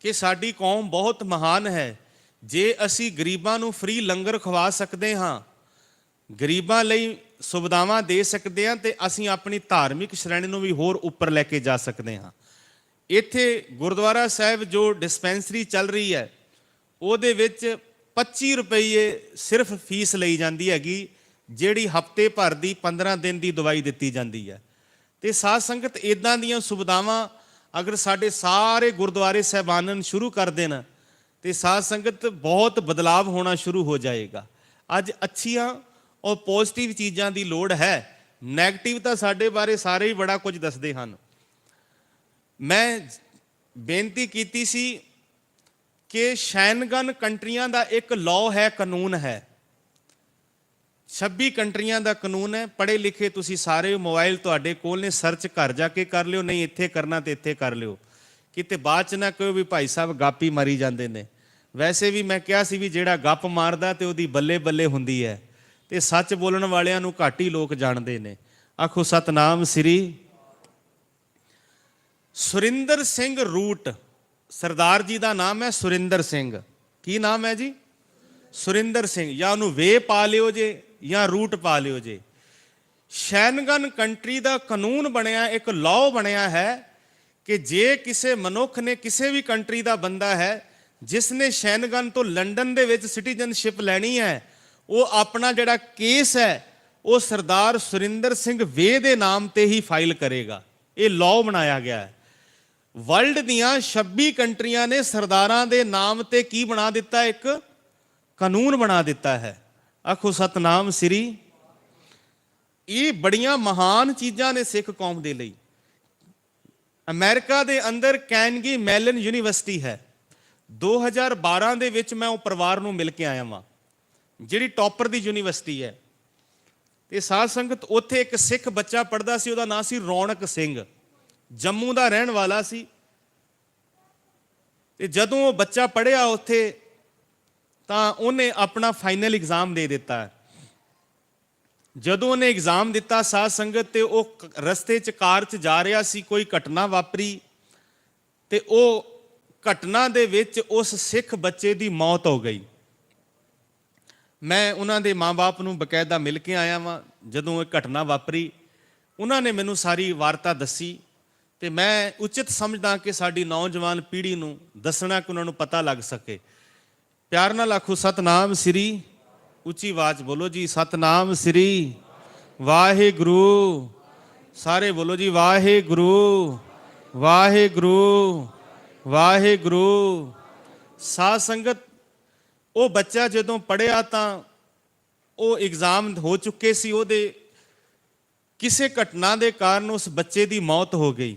ਕਿ ਸਾਡੀ ਕੌਮ ਬਹੁਤ ਮਹਾਨ ਹੈ। ਜੇ ਅਸੀਂ ਗਰੀਬਾਂ ਨੂੰ ਫ੍ਰੀ ਲੰਗਰ ਖਵਾ ਸਕਦੇ ਹਾਂ, ਗਰੀਬਾਂ ਲਈ ਸੁਵਿਧਾਵਾਂ ਦੇ ਸਕਦੇ ਹਾਂ, ਤੇ ਅਸੀਂ ਆਪਣੀ ਧਾਰਮਿਕ ਸ਼੍ਰੇਣੀ ਨੂੰ ਵੀ ਹੋਰ ਉੱਪਰ ਲੈ ਕੇ ਜਾ ਸਕਦੇ ਹਾਂ। ਇੱਥੇ ਗੁਰਦੁਆਰਾ ਸਾਹਿਬ ਜੋ ਡਿਸਪੈਂਸਰੀ ਚੱਲ ਰਹੀ ਹੈ ਉਹਦੇ ਵਿੱਚ 25 ਰੁਪਏ ਸਿਰਫ ਫੀਸ ਲਈ ਜਾਂਦੀ ਹੈਗੀ, ਜਿਹੜੀ ਹਫ਼ਤੇ ਭਰ ਦੀ 15 ਦਿਨ ਦੀ ਦਵਾਈ ਦਿੱਤੀ ਜਾਂਦੀ ਹੈ। ਤੇ ਸਾਧ ਸੰਗਤ, ਇੱਦਾਂ ਦੀਆਂ ਸੁਵਿਧਾਵਾਂ ਅਗਰ ਸਾਡੇ ਸਾਰੇ ਗੁਰਦੁਆਰੇ ਸਾਹਿਬਾਨ ਸ਼ੁਰੂ ਕਰ ਦੇਣ ਤੇ ਸਾਧ ਸੰਗਤ ਬਹੁਤ ਬਦਲਾਵ ਹੋਣਾ ਸ਼ੁਰੂ ਹੋ ਜਾਏਗਾ। ਅੱਜ ਅੱਛੀਆਂ ਔਰ ਪੋਜ਼ਿਟਿਵ ਚੀਜ਼ਾਂ ਦੀ ਲੋੜ ਹੈ। ਨੈਗੇਟਿਵ ਤਾਂ ਸਾਡੇ ਬਾਰੇ ਸਾਰੇ ਹੀ ਬੜਾ ਕੁਝ ਦੱਸਦੇ ਹਨ। ਮੈਂ ਬੇਨਤੀ ਕੀਤੀ ਸੀ ਕਿ ਸ਼ੈਨਗਨ ਕੰਟਰੀਆਂ ਦਾ ਇੱਕ ਲਾਅ ਹੈ, ਕਾਨੂੰਨ ਹੈ, 26 ਕੰਟਰੀਆਂ ਦਾ ਕਾਨੂੰਨ ਹੈ। ਪੜ੍ਹੇ ਲਿਖੇ ਤੁਸੀਂ ਸਾਰੇ, ਮੋਬਾਈਲ ਤੁਹਾਡੇ ਕੋਲ ਨੇ, ਸਰਚ ਘਰ ਜਾ ਕੇ ਕਰ ਲਿਓ, ਨਹੀਂ ਇੱਥੇ ਕਰਨਾ ਤੇ ਇੱਥੇ ਕਰ ਲਿਓ, ਕਿਤੇ ਬਾਅਦ 'ਚ ਨਾ ਕਹੋ ਵੀ ਭਾਈ ਸਾਹਿਬ ਗੱਪ ਹੀ ਮਾਰੀ ਜਾਂਦੇ ਨੇ। ਵੈਸੇ ਵੀ ਮੈਂ ਕਿਹਾ ਸੀ ਵੀ ਜਿਹੜਾ ਗੱਪ ਮਾਰਦਾ ਤੇ ਉਹਦੀ ਬੱਲੇ ਬੱਲੇ ਹੁੰਦੀ ਹੈ, ਤੇ ਸੱਚ ਬੋਲਣ ਵਾਲਿਆਂ ਨੂੰ ਘੱਟ ਹੀ ਲੋਕ ਜਾਣਦੇ ਨੇ। ਆਖੋ ਸਤਨਾਮ ਸ੍ਰੀ। ਸੁਰਿੰਦਰ ਸਿੰਘ ਰੂਟ, ਸਰਦਾਰ ਜੀ ਦਾ ਨਾਮ ਹੈ ਸੁਰਿੰਦਰ ਸਿੰਘ। ਕੀ ਨਾਮ ਹੈ ਜੀ? ਸੁਰਿੰਦਰ ਸਿੰਘ। ਜਾਂ ਉਹਨੂੰ ਵੇ ਪਾ ਲਿਓ ਜੇ ਜਾਂ ਰੂਟ ਪਾ ਲਿਓ ਜੇ। ਸ਼ੈਨਗਨ ਕੰਟਰੀ ਦਾ ਕਾਨੂੰਨ ਬਣਿਆ, ਇੱਕ ਲਾਅ ਬਣਿਆ ਹੈ ਕਿ ਜੇ ਕਿਸੇ ਮਨੁੱਖ ਨੇ, ਕਿਸੇ ਵੀ ਕੰਟਰੀ ਦਾ ਬੰਦਾ ਹੈ ਜਿਸ ਨੇ ਸ਼ੈਨਗਨ ਤੋਂ ਲੰਡਨ ਦੇ ਵਿੱਚ ਸਿਟੀਜ਼ਨਸ਼ਿਪ ਲੈਣੀ ਹੈ, ਉਹ ਆਪਣਾ ਜਿਹੜਾ ਕੇਸ ਹੈ ਉਹ ਸਰਦਾਰ ਸੁਰਿੰਦਰ ਸਿੰਘ ਵੇ ਦੇ ਨਾਮ ਤੇ ਹੀ ਫਾਈਲ ਕਰੇਗਾ। ਇਹ ਲਾਅ ਬਣਾਇਆ ਗਿਆ ਹੈ। ਵਰਲਡ ਦੀਆਂ 26 ਕੰਟਰੀਆਂ ਨੇ ਸਰਦਾਰਾਂ ਦੇ ਨਾਮ ਤੇ ਕੀ ਬਣਾ ਦਿੱਤਾ? ਇੱਕ ਕਾਨੂੰਨ ਬਣਾ ਦਿੱਤਾ ਹੈ। ਆਖੋ ਸਤਨਾਮ ਸ੍ਰੀ। ਇਹ ਬੜੀਆਂ ਮਹਾਨ ਚੀਜ਼ਾਂ ਨੇ ਸਿੱਖ ਕੌਮ ਦੇ ਲਈ। ਅਮਰੀਕਾ ਦੇ ਅੰਦਰ ਕੈਨਗੀ ਮੈਲਨ ਯੂਨੀਵਰਸਿਟੀ ਹੈ। 2012 ਦੇ ਵਿੱਚ ਮੈਂ ਉਹ ਪਰਿਵਾਰ ਨੂੰ ਮਿਲ ਕੇ ਆਇਆ ਵਾਂ, ਜਿਹੜੀ ਟੌਪਰ ਦੀ ਯੂਨੀਵਰਸਿਟੀ ਹੈ। ਤੇ ਸਾਧ ਸੰਗਤ, ਉੱਥੇ ਇੱਕ ਸਿੱਖ ਬੱਚਾ ਪੜ੍ਹਦਾ ਸੀ, ਉਹਦਾ ਨਾਂ ਸੀ ਰੌਣਕ ਸਿੰਘ, ਜੰਮੂ ਦਾ ਰਹਿਣ ਵਾਲਾ ਸੀ। ਤੇ ਜਦੋਂ ਉਹ ਬੱਚਾ ਪੜ੍ਹਿਆ ਉੱਥੇ ਤਾਂ ਉਹਨੇ ਆਪਣਾ ਫਾਈਨਲ ਐਗਜ਼ਾਮ ਦੇ ਦਿੱਤਾ। ਜਦੋਂ ਉਹਨੇ ਐਗਜ਼ਾਮ ਦਿੱਤਾ ਸਾਧ ਸੰਗਤ, ਤੇ ਉਹ ਰਸਤੇ 'ਚ ਕਾਰ 'ਚ ਜਾ ਰਿਹਾ ਸੀ, ਕੋਈ ਘਟਨਾ ਵਾਪਰੀ ਤੇ ਉਹ ਘਟਨਾ ਦੇ ਵਿੱਚ ਉਸ ਸਿੱਖ ਬੱਚੇ ਦੀ ਮੌਤ ਹੋ ਗਈ। ਮੈਂ ਉਹਨਾਂ ਦੇ ਮਾਂ-ਬਾਪ ਨੂੰ ਬਕਾਇਦਾ ਮਿਲ ਕੇ ਆਇਆ ਵਾਂ। ਜਦੋਂ ਇਹ ਘਟਨਾ ਵਾਪਰੀ ਉਹਨਾਂ ਨੇ ਮੈਨੂੰ ਸਾਰੀ ਵਾਰਤਾ ਦੱਸੀ, ਤੇ ਮੈਂ ਉਚਿਤ ਸਮਝਦਾ ਕਿ ਸਾਡੀ ਨੌਜਵਾਨ ਪੀੜ੍ਹੀ ਨੂੰ ਦੱਸਣਾ ਕਿ ਉਹਨਾਂ ਨੂੰ ਪਤਾ ਲੱਗ ਸਕੇ। ਪਿਆਰ ਨਾਲ ਆਖੋ ਸਤਨਾਮ ਸ੍ਰੀ। ਉੱਚੀ ਆਵਾਜ਼ ਬੋਲੋ ਜੀ, ਸਤਨਾਮ ਸ੍ਰੀ ਵਾਹਿਗੁਰੂ। ਸਾਰੇ ਬੋਲੋ ਜੀ, ਵਾਹਿਗੁਰੂ ਵਾਹਿਗੁਰੂ ਵਾਹਿਗੁਰੂ। ਸਾਧ ਸੰਗਤ, ਉਹ ਬੱਚਾ ਜਦੋਂ ਪੜ੍ਹਿਆ ਤਾਂ ਉਹ ਐਗਜ਼ਾਮ ਹੋ ਚੁੱਕੇ ਸੀ, ਉਹਦੇ ਕਿਸੇ ਘਟਨਾ ਦੇ ਕਾਰਨ ਉਸ ਬੱਚੇ ਦੀ ਮੌਤ ਹੋ ਗਈ।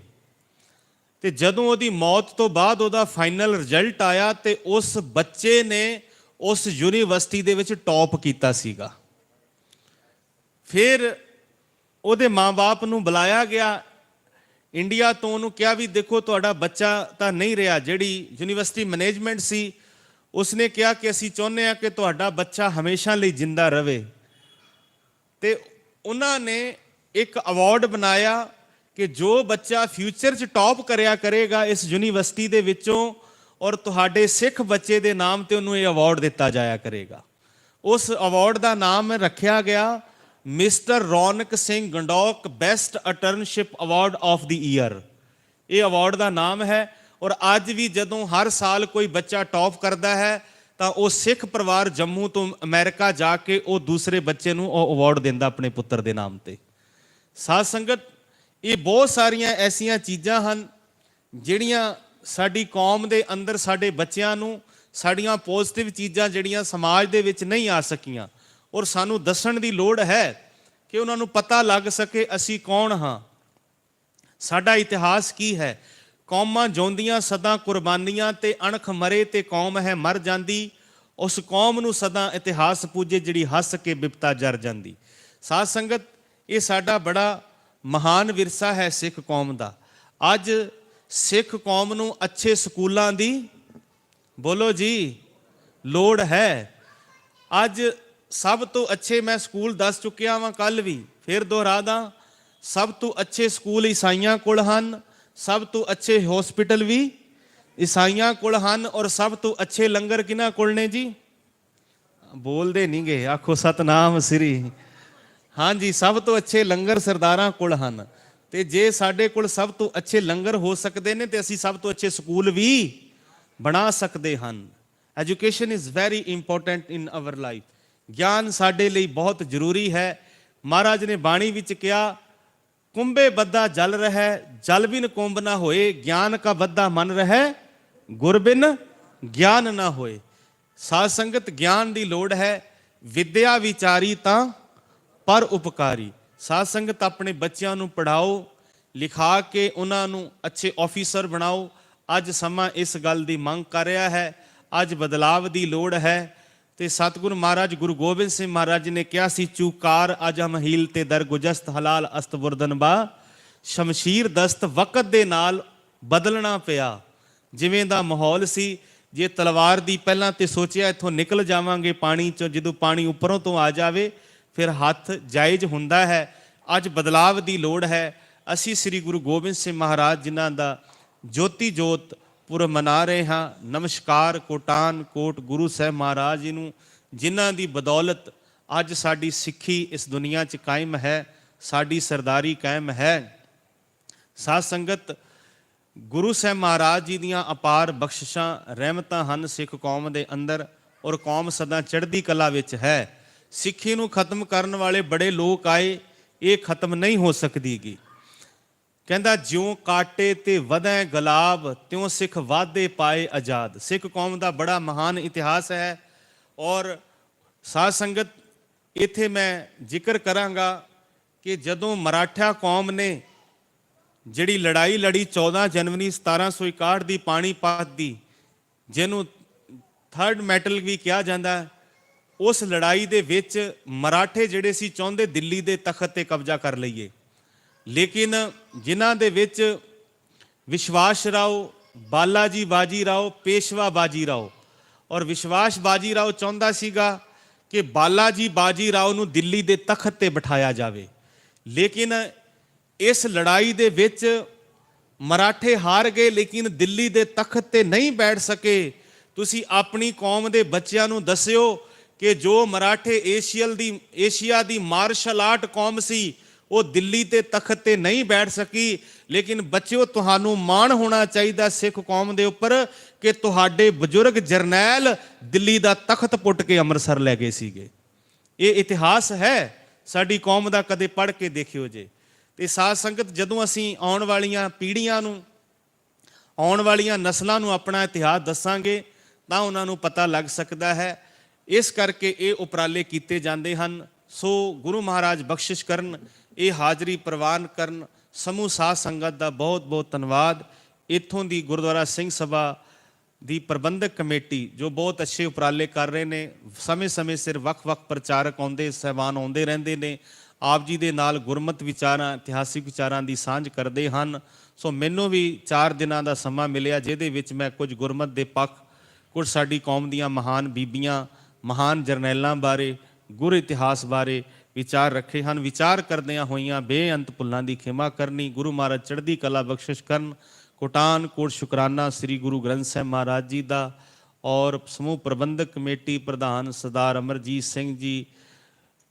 ਤੇ ਜਦੋਂ ਉਹਦੀ ਮੌਤ ਤੋਂ ਬਾਅਦ ਉਹਦਾ ਫਾਈਨਲ ਰਿਜ਼ਲਟ ਆਇਆ ਤੇ ਉਸ ਬੱਚੇ ਨੇ ਉਸ ਯੂਨੀਵਰਸਿਟੀ ਦੇ ਵਿੱਚ ਟੌਪ ਕੀਤਾ ਸੀਗਾ। ਫਿਰ ਉਹਦੇ ਮਾਂ-ਬਾਪ ਨੂੰ ਬੁਲਾਇਆ ਗਿਆ ਇੰਡੀਆ ਤੋਂ, ਉਹਨੂੰ ਕਿਹਾ ਵੀ ਦੇਖੋ ਤੁਹਾਡਾ ਬੱਚਾ ਤਾਂ ਨਹੀਂ ਰਿਹਾ। ਜਿਹੜੀ ਯੂਨੀਵਰਸਿਟੀ ਮੈਨੇਜਮੈਂਟ ਸੀ ਉਸਨੇ ਕਿਹਾ ਕਿ ਅਸੀਂ ਚਾਹੁੰਦੇ ਹਾਂ ਕਿ ਤੁਹਾਡਾ ਬੱਚਾ ਹਮੇਸ਼ਾ ਲਈ ਜਿੰਦਾ ਰਵੇ। ਤੇ ਉਹਨਾਂ ਨੇ ਇੱਕ ਅਵਾਰਡ ਬਣਾਇਆ ਕਿ ਜੋ ਬੱਚਾ ਫਿਊਚਰ 'ਚ ਟੌਪ ਕਰਿਆ ਕਰੇਗਾ ਇਸ ਯੂਨੀਵਰਸਿਟੀ ਦੇ ਵਿੱਚੋਂ, ਔਰ ਤੁਹਾਡੇ ਸਿੱਖ ਬੱਚੇ ਦੇ ਨਾਮ ਤੇ ਉਹਨੂੰ ਇਹ ਅਵਾਰਡ ਦਿੱਤਾ ਜਾਇਆ ਕਰੇਗਾ। ਉਸ ਅਵਾਰਡ ਦਾ ਨਾਮ ਰੱਖਿਆ ਗਿਆ mister Raunak Singh Gandhok best internship award of the year. ਇਹ ਅਵਾਰਡ ਦਾ ਨਾਮ ਹੈ। ਔਰ ਅੱਜ ਵੀ ਜਦੋਂ ਹਰ ਸਾਲ ਕੋਈ ਬੱਚਾ ਟੌਪ ਕਰਦਾ ਹੈ ਤਾਂ ਉਹ ਸਿੱਖ ਪਰਿਵਾਰ ਜੰਮੂ ਤੋਂ ਅਮਰੀਕਾ ਜਾ ਕੇ ਉਹ ਦੂਸਰੇ ਬੱਚੇ ਨੂੰ ਉਹ ਅਵਾਰਡ ਦਿੰਦਾ ਆਪਣੇ ਪੁੱਤਰ ਦੇ ਨਾਮ ਤੇ। ਸਾਧ ਸੰਗਤ, ਇਹ ਬਹੁਤ ਸਾਰੀਆਂ ਐਸੀਆਂ ਚੀਜ਼ਾਂ ਹਨ ਜਿਹੜੀਆਂ ਸਾਡੀ ਕੌਮ ਦੇ ਅੰਦਰ ਸਾਡੇ ਬੱਚਿਆਂ ਨੂੰ, ਸਾਡੀਆਂ ਪੋਜ਼ਿਟਿਵ ਚੀਜ਼ਾਂ ਜਿਹੜੀਆਂ ਸਮਾਜ ਦੇ ਵਿੱਚ ਨਹੀਂ ਆ ਸਕੀਆਂ, ਔਰ ਸਾਨੂੰ ਦੱਸਣ ਦੀ ਲੋੜ ਹੈ ਕਿ ਉਹਨਾਂ ਨੂੰ ਪਤਾ ਲੱਗ ਸਕੇ ਅਸੀਂ ਕੌਣ ਹਾਂ, ਸਾਡਾ ਇਤਿਹਾਸ ਕੀ ਹੈ। ਕੌਮਾਂ ਜਿਉਂਦੀਆਂ ਸਦਾ ਕੁਰਬਾਨੀਆਂ ਤੇ ਅਣਖ ਮਰੇ ਤੇ ਕੌਮ ਹੈ ਮਰ ਜਾਂਦੀ, ਉਸ ਕੌਮ ਨੂੰ ਸਦਾ ਇਤਿਹਾਸ ਪੂਜੇ ਜਿਹੜੀ ਹੱਸ ਕੇ ਬਿਪਤਾ ਜਰ ਜਾਂਦੀ। ਸਾਧ ਸੰਗਤ, ਇਹ ਸਾਡਾ ਬੜਾ ਮਹਾਨ ਵਿਰਸਾ ਹੈ ਸਿੱਖ ਕੌਮ ਦਾ। ਅੱਜ ਸਿੱਖ ਕੌਮ ਨੂੰ ਅੱਛੇ ਸਕੂਲਾਂ ਦੀ, ਬੋਲੋ ਜੀ, ਲੋੜ ਹੈ। ਅੱਜ ਸਭ ਤੋਂ ਅੱਛੇ, ਮੈਂ ਸਕੂਲ ਦੱਸ ਚੁੱਕਿਆ ਵਾਂ ਕੱਲ ਵੀ, ਫਿਰ ਦੁਹਰਾ ਦਾਂ, ਸਭ ਤੋਂ ਅੱਛੇ ਸਕੂਲ ਈਸਾਈਆਂ ਕੋਲ ਹਨ, ਸਭ ਤੋਂ ਅੱਛੇ ਹਸਪੀਟਲ ਵੀ ਈਸਾਈਆਂ ਕੋਲ ਹਨ, ਔਰ ਸਭ ਤੋਂ ਅੱਛੇ ਲੰਗਰ ਕਿਹਨਾਂ ਕੋਲ ਨੇ ਜੀ? ਬੋਲਦੇ ਨਹੀਂ ਗੇ, ਆਖੋ ਸਤਨਾਮ ਸ੍ਰੀ। ਹਾਂਜੀ, ਸਭ ਤੋਂ ਅੱਛੇ ਲੰਗਰ ਸਰਦਾਰਾਂ ਕੋਲ ਹਨ। ਤੇ ਜੇ ਸਾਡੇ ਕੋਲ ਸਭ ਤੋਂ ਅੱਛੇ ਲੰਗਰ ਹੋ ਸਕਦੇ ਨੇ ਤੇ ਅਸੀਂ ਸਭ ਤੋਂ ਅੱਛੇ ਸਕੂਲ ਵੀ ਬਣਾ ਸਕਦੇ ਹਨ। Education is very important in our life. ਗਿਆਨ ਸਾਡੇ ਲਈ ਬਹੁਤ ਜ਼ਰੂਰੀ ਹੈ। ਮਹਾਰਾਜ ਨੇ ਬਾਣੀ ਵਿੱਚ ਕਿਹਾ, ਕੁੰਭੇ ਬੱਧਾ ਜਲ ਰਹਿ, ਜਲ ਬਿਨ ਕੁੰਭ ਨਾ ਹੋਏ, ਗਿਆਨ ਕਾ ਬੱਧਾ ਮਨ ਰਹਿ, ਗੁਰ ਬਿਨ ਗਿਆਨ ਨਾ ਹੋਏ। ਸਾਧ ਸੰਗਤ, ਗਿਆਨ ਦੀ ਲੋੜ ਹੈ। ਵਿਦਿਆ ਵਿਚਾਰੀ ਤਾਂ ਪਰ ਉਪਕਾਰੀ। ਸਾਧ ਸੰਗਤ, ਆਪਣੇ ਬੱਚਿਆਂ ਨੂੰ ਪੜ੍ਹਾਓ, ਲਿਖਾ ਕੇ ਉਹਨਾਂ ਨੂੰ ਅੱਛੇ ਆਫੀਸਰ ਬਣਾਓ। ਅੱਜ ਸਮਾਂ ਇਸ ਗੱਲ ਦੀ ਮੰਗ ਕਰ ਰਿਹਾ ਹੈ। ਅੱਜ ਬਦਲਾਵ ਦੀ ਲੋੜ ਹੈ। ਤੇ ਸਤਿਗੁਰੂ ਮਹਾਰਾਜ ਗੁਰੂ ਗੋਬਿੰਦ ਸਿੰਘ ਮਹਾਰਾਜ ਨੇ ਕਿਹਾ ਸੀ, ਚੂਕਾਰ ਅਜ ਹਮ ਹੀਲ ਤੇ ਦਰ ਗੁਜਸਤ ਹਲਾਲ ਅਸਤ ਬੁਰਦਨ ਬਾ, ਸ਼ਮਸ਼ੀਰ ਦਸਤ ਵਕਤ ਦੇ ਨਾਲ ਬਦਲਣਾ ਪਿਆ। ਜਿਵੇਂ ਦਾ ਮਾਹੌਲ ਸੀ, ਜੇ ਤਲਵਾਰ ਦੀ ਪਹਿਲਾਂ ਤੇ ਸੋਚਿਆ ਇੱਥੋਂ ਨਿਕਲ ਜਾਵਾਂਗੇ ਪਾਣੀ 'ਚੋਂ, ਜਦੋਂ ਪਾਣੀ ਉੱਪਰੋਂ ਤੋਂ ਆ ਜਾਵੇ ਫਿਰ ਹੱਥ ਜਾਇਜ਼ ਹੁੰਦਾ ਹੈ। ਅੱਜ ਬਦਲਾਵ ਦੀ ਲੋੜ ਹੈ। ਅਸੀਂ ਸ੍ਰੀ ਗੁਰੂ ਗੋਬਿੰਦ ਸਿੰਘ ਮਹਾਰਾਜ ਜਿਨ੍ਹਾਂ ਦਾ ਜੋਤੀ ਜੋਤ ਪੁਰਬ ਮਨਾ ਰਹੇ ਹਾਂ। ਨਮਸਕਾਰ ਕੋਟਾਨ ਕੋਟ ਗੁਰੂ ਸਾਹਿਬ ਮਹਾਰਾਜ ਜੀ ਨੂੰ, ਜਿਨ੍ਹਾਂ ਦੀ ਬਦੌਲਤ ਅੱਜ ਸਾਡੀ ਸਿੱਖੀ ਇਸ ਦੁਨੀਆ 'ਚ ਕਾਇਮ ਹੈ, ਸਾਡੀ ਸਰਦਾਰੀ ਕਾਇਮ ਹੈ। ਸਾਧ ਸੰਗਤ, ਗੁਰੂ ਸਾਹਿਬ ਮਹਾਰਾਜ ਜੀ ਦੀਆਂ ਅਪਾਰ ਬਖਸ਼ਿਸ਼ਾਂ ਰਹਿਮਤਾਂ ਹਨ ਸਿੱਖ ਕੌਮ ਦੇ ਅੰਦਰ, ਔਰ ਕੌਮ ਸਦਾ ਚੜ੍ਹਦੀ ਕਲਾ ਵਿੱਚ ਹੈ। ਸਿੱਖੀ ਨੂੰ ਖਤਮ ਕਰਨ ਵਾਲੇ ਬੜੇ ਲੋਕ ਆਏ, ਇਹ ਖਤਮ ਨਹੀਂ ਹੋ ਸਕਦੀਗੀ। ਕਹਿੰਦਾ, ਜਿਉਂ ਕਾਟੇ ਤੇ ਵਧੈ ਗੁਲਾਬ, ਤਿਉਂ ਸਿੱਖ ਵਾਧੇ ਪਾਏ ਆਜ਼ਾਦ। ਸਿੱਖ ਕੌਮ ਦਾ ਬੜਾ ਮਹਾਨ ਇਤਿਹਾਸ ਹੈ। ਔਰ ਸਾਧ ਸੰਗਤ, ਇੱਥੇ ਮੈਂ ਜ਼ਿਕਰ ਕਰਾਂਗਾ ਕਿ ਜਦੋਂ ਮਰਾਠਾ ਕੌਮ ਨੇ ਜਿਹੜੀ ਲੜਾਈ ਲੜੀ 14 ਜਨਵਰੀ 1761 ਦੀ ਪਾਣੀਪਤ ਦੀ, ਜਿਹਨੂੰ ਥਰਡ ਮੈਟਲ ਵੀ ਕਿਹਾ ਜਾਂਦਾ, ਉਸ ਲੜਾਈ ਦੇ ਵਿੱਚ ਮਰਾਠੇ ਜਿਹੜੇ ਸੀ ਚਾਹੁੰਦੇ ਦਿੱਲੀ ਦੇ ਤਖਤ ਤੇ ਕਬਜ਼ਾ ਕਰ ਲਈਏ, ਲੇਕਿਨ ਜਿਨ੍ਹਾਂ ਦੇ ਵਿੱਚ ਵਿਸ਼ਵਾਸ ਰਾਓ, ਬਾਲਾਜੀ ਬਾਜੀ ਰਾਓ, ਪੇਸ਼ਵਾ ਬਾਜੀ ਰਾਓ, ਔਰ ਵਿਸ਼ਵਾਸ ਬਾਜੀ ਰਾਓ ਚਾਹੁੰਦਾ ਸੀਗਾ ਕਿ ਬਾਲਾਜੀ ਬਾਜੀ ਰਾਓ ਨੂੰ ਦਿੱਲੀ ਦੇ ਤਖਤ ਤੇ ਬਿਠਾਇਆ ਜਾਵੇ। ਲੇਕਿਨ ਇਸ ਲੜਾਈ ਦੇ ਵਿੱਚ ਮਰਾਠੇ ਹਾਰ ਗਏ, ਲੇਕਿਨ ਦਿੱਲੀ ਦੇ ਤਖਤ ਤੇ ਨਹੀਂ ਬੈਠ ਸਕੇ। ਤੁਸੀਂ ਆਪਣੀ ਕੌਮ ਦੇ ਬੱਚਿਆਂ ਨੂੰ ਦੱਸਿਓ ਕਿ ਜੋ ਮਰਾਠੇ ਏਸ਼ੀਆ ਦੀ ਮਾਰਸ਼ਲ ਆਰਟ ਕੌਮ ਸੀ, ਉਹ ਦਿੱਲੀ ਤੇ ਤਖਤ ਤੇ ਨਹੀਂ ਬੈਠ ਸਕੀ, ਲੇਕਿਨ ਬੱਚਿਓ ਤੁਹਾਨੂੰ ਮਾਣ ਹੋਣਾ ਚਾਹੀਦਾ ਸਿੱਖ ਕੌਮ ਦੇ ਉੱਪਰ ਕਿ ਤੁਹਾਡੇ ਬਜ਼ੁਰਗ ਜਰਨੈਲ ਦਿੱਲੀ ਦਾ ਤਖਤ ਪੁੱਟ ਕੇ ਅੰਮ੍ਰਿਤਸਰ ਲੈ ਗਏ ਸੀਗੇ। ਇਹ ਇਤਿਹਾਸ ਹੈ ਸਾਡੀ ਕੌਮ ਦਾ, ਕਦੇ ਪੜ੍ਹ ਕੇ ਦੇਖਿਓ ਜੇ। ਤੇ ਸਾਧ ਸੰਗਤ, ਜਦੋਂ ਅਸੀਂ ਆਉਣ ਵਾਲੀਆਂ ਪੀੜ੍ਹੀਆਂ ਨੂੰ, ਆਉਣ ਵਾਲੀਆਂ ਨਸਲਾਂ ਨੂੰ ਆਪਣਾ ਇਤਿਹਾਸ ਦੱਸਾਂਗੇ ਤਾਂ ਉਹਨਾਂ ਨੂੰ ਪਤਾ ਲੱਗ ਸਕਦਾ ਹੈ। ਇਸ ਕਰਕੇ ਇਹ ਉਪਰਾਲੇ ਕੀਤੇ ਜਾਂਦੇ ਹਨ। ਸੋ ਗੁਰੂ ਮਹਾਰਾਜ ਬਖਸ਼ਿਸ਼ ਕਰਨ, ਇਹ ਹਾਜ਼ਰੀ ਪ੍ਰਵਾਨ ਕਰਨ। ਸਮੂਹ ਸਾਧ ਸੰਗਤ ਦਾ ਬਹੁਤ ਬਹੁਤ ਧੰਨਵਾਦ। ਇੱਥੋਂ ਦੀ ਗੁਰਦੁਆਰਾ ਸਿੰਘ ਸਭਾ ਦੀ ਪ੍ਰਬੰਧਕ ਕਮੇਟੀ ਜੋ ਬਹੁਤ ਅੱਛੇ ਉਪਰਾਲੇ ਕਰ ਰਹੇ ਨੇ, ਸਮੇਂ-ਸਮੇਂ ਸਿਰ ਵੱਖ-ਵੱਖ ਪ੍ਰਚਾਰਕ ਆਉਂਦੇ, ਸਹਿਬਾਨ ਆਉਂਦੇ ਰਹਿੰਦੇ ਨੇ, ਆਪ ਜੀ ਦੇ ਨਾਲ ਗੁਰਮਤਿ ਵਿਚਾਰਾਂ, ਇਤਿਹਾਸਿਕ ਵਿਚਾਰਾਂ ਦੀ ਸਾਂਝ ਕਰਦੇ ਹਨ। ਸੋ ਮੈਨੂੰ ਵੀ 4 ਦਿਨਾਂ ਦਾ ਸਮਾਂ ਮਿਲਿਆ, ਜਿਹਦੇ ਵਿੱਚ ਮੈਂ ਕੁਝ ਗੁਰਮਤਿ ਦੇ ਪੱਖ, ਕੁਝ ਸਾਡੀ ਕੌਮ ਦੀਆਂ ਮਹਾਨ ਬੀਬੀਆਂ, ਮਹਾਨ ਜਰਨੈਲਾਂ ਬਾਰੇ, ਗੁਰ ਇਤਿਹਾਸ ਬਾਰੇ ਵਿਚਾਰ ਰੱਖੇ ਹਨ। ਵਿਚਾਰ ਕਰਦਿਆਂ ਹੋਈਆਂ ਬੇਅੰਤ ਭੁੱਲਾਂ ਦੀ ਖਿਮਾ ਕਰਨੀ। ਗੁਰੂ ਮਹਾਰਾਜ ਚੜ੍ਹਦੀ ਕਲਾ ਬਖਸ਼ਿਸ਼ ਕਰਨ। ਕੋਟਾਨ ਕੋਟ ਸ਼ੁਕਰਾਨਾ ਸ੍ਰੀ ਗੁਰੂ ਗ੍ਰੰਥ ਸਾਹਿਬ ਮਹਾਰਾਜ ਜੀ ਦਾ। ਔਰ ਸਮੂਹ ਪ੍ਰਬੰਧਕ ਕਮੇਟੀ ਪ੍ਰਧਾਨ ਸਰਦਾਰ ਅਮਰਜੀਤ ਸਿੰਘ ਜੀ,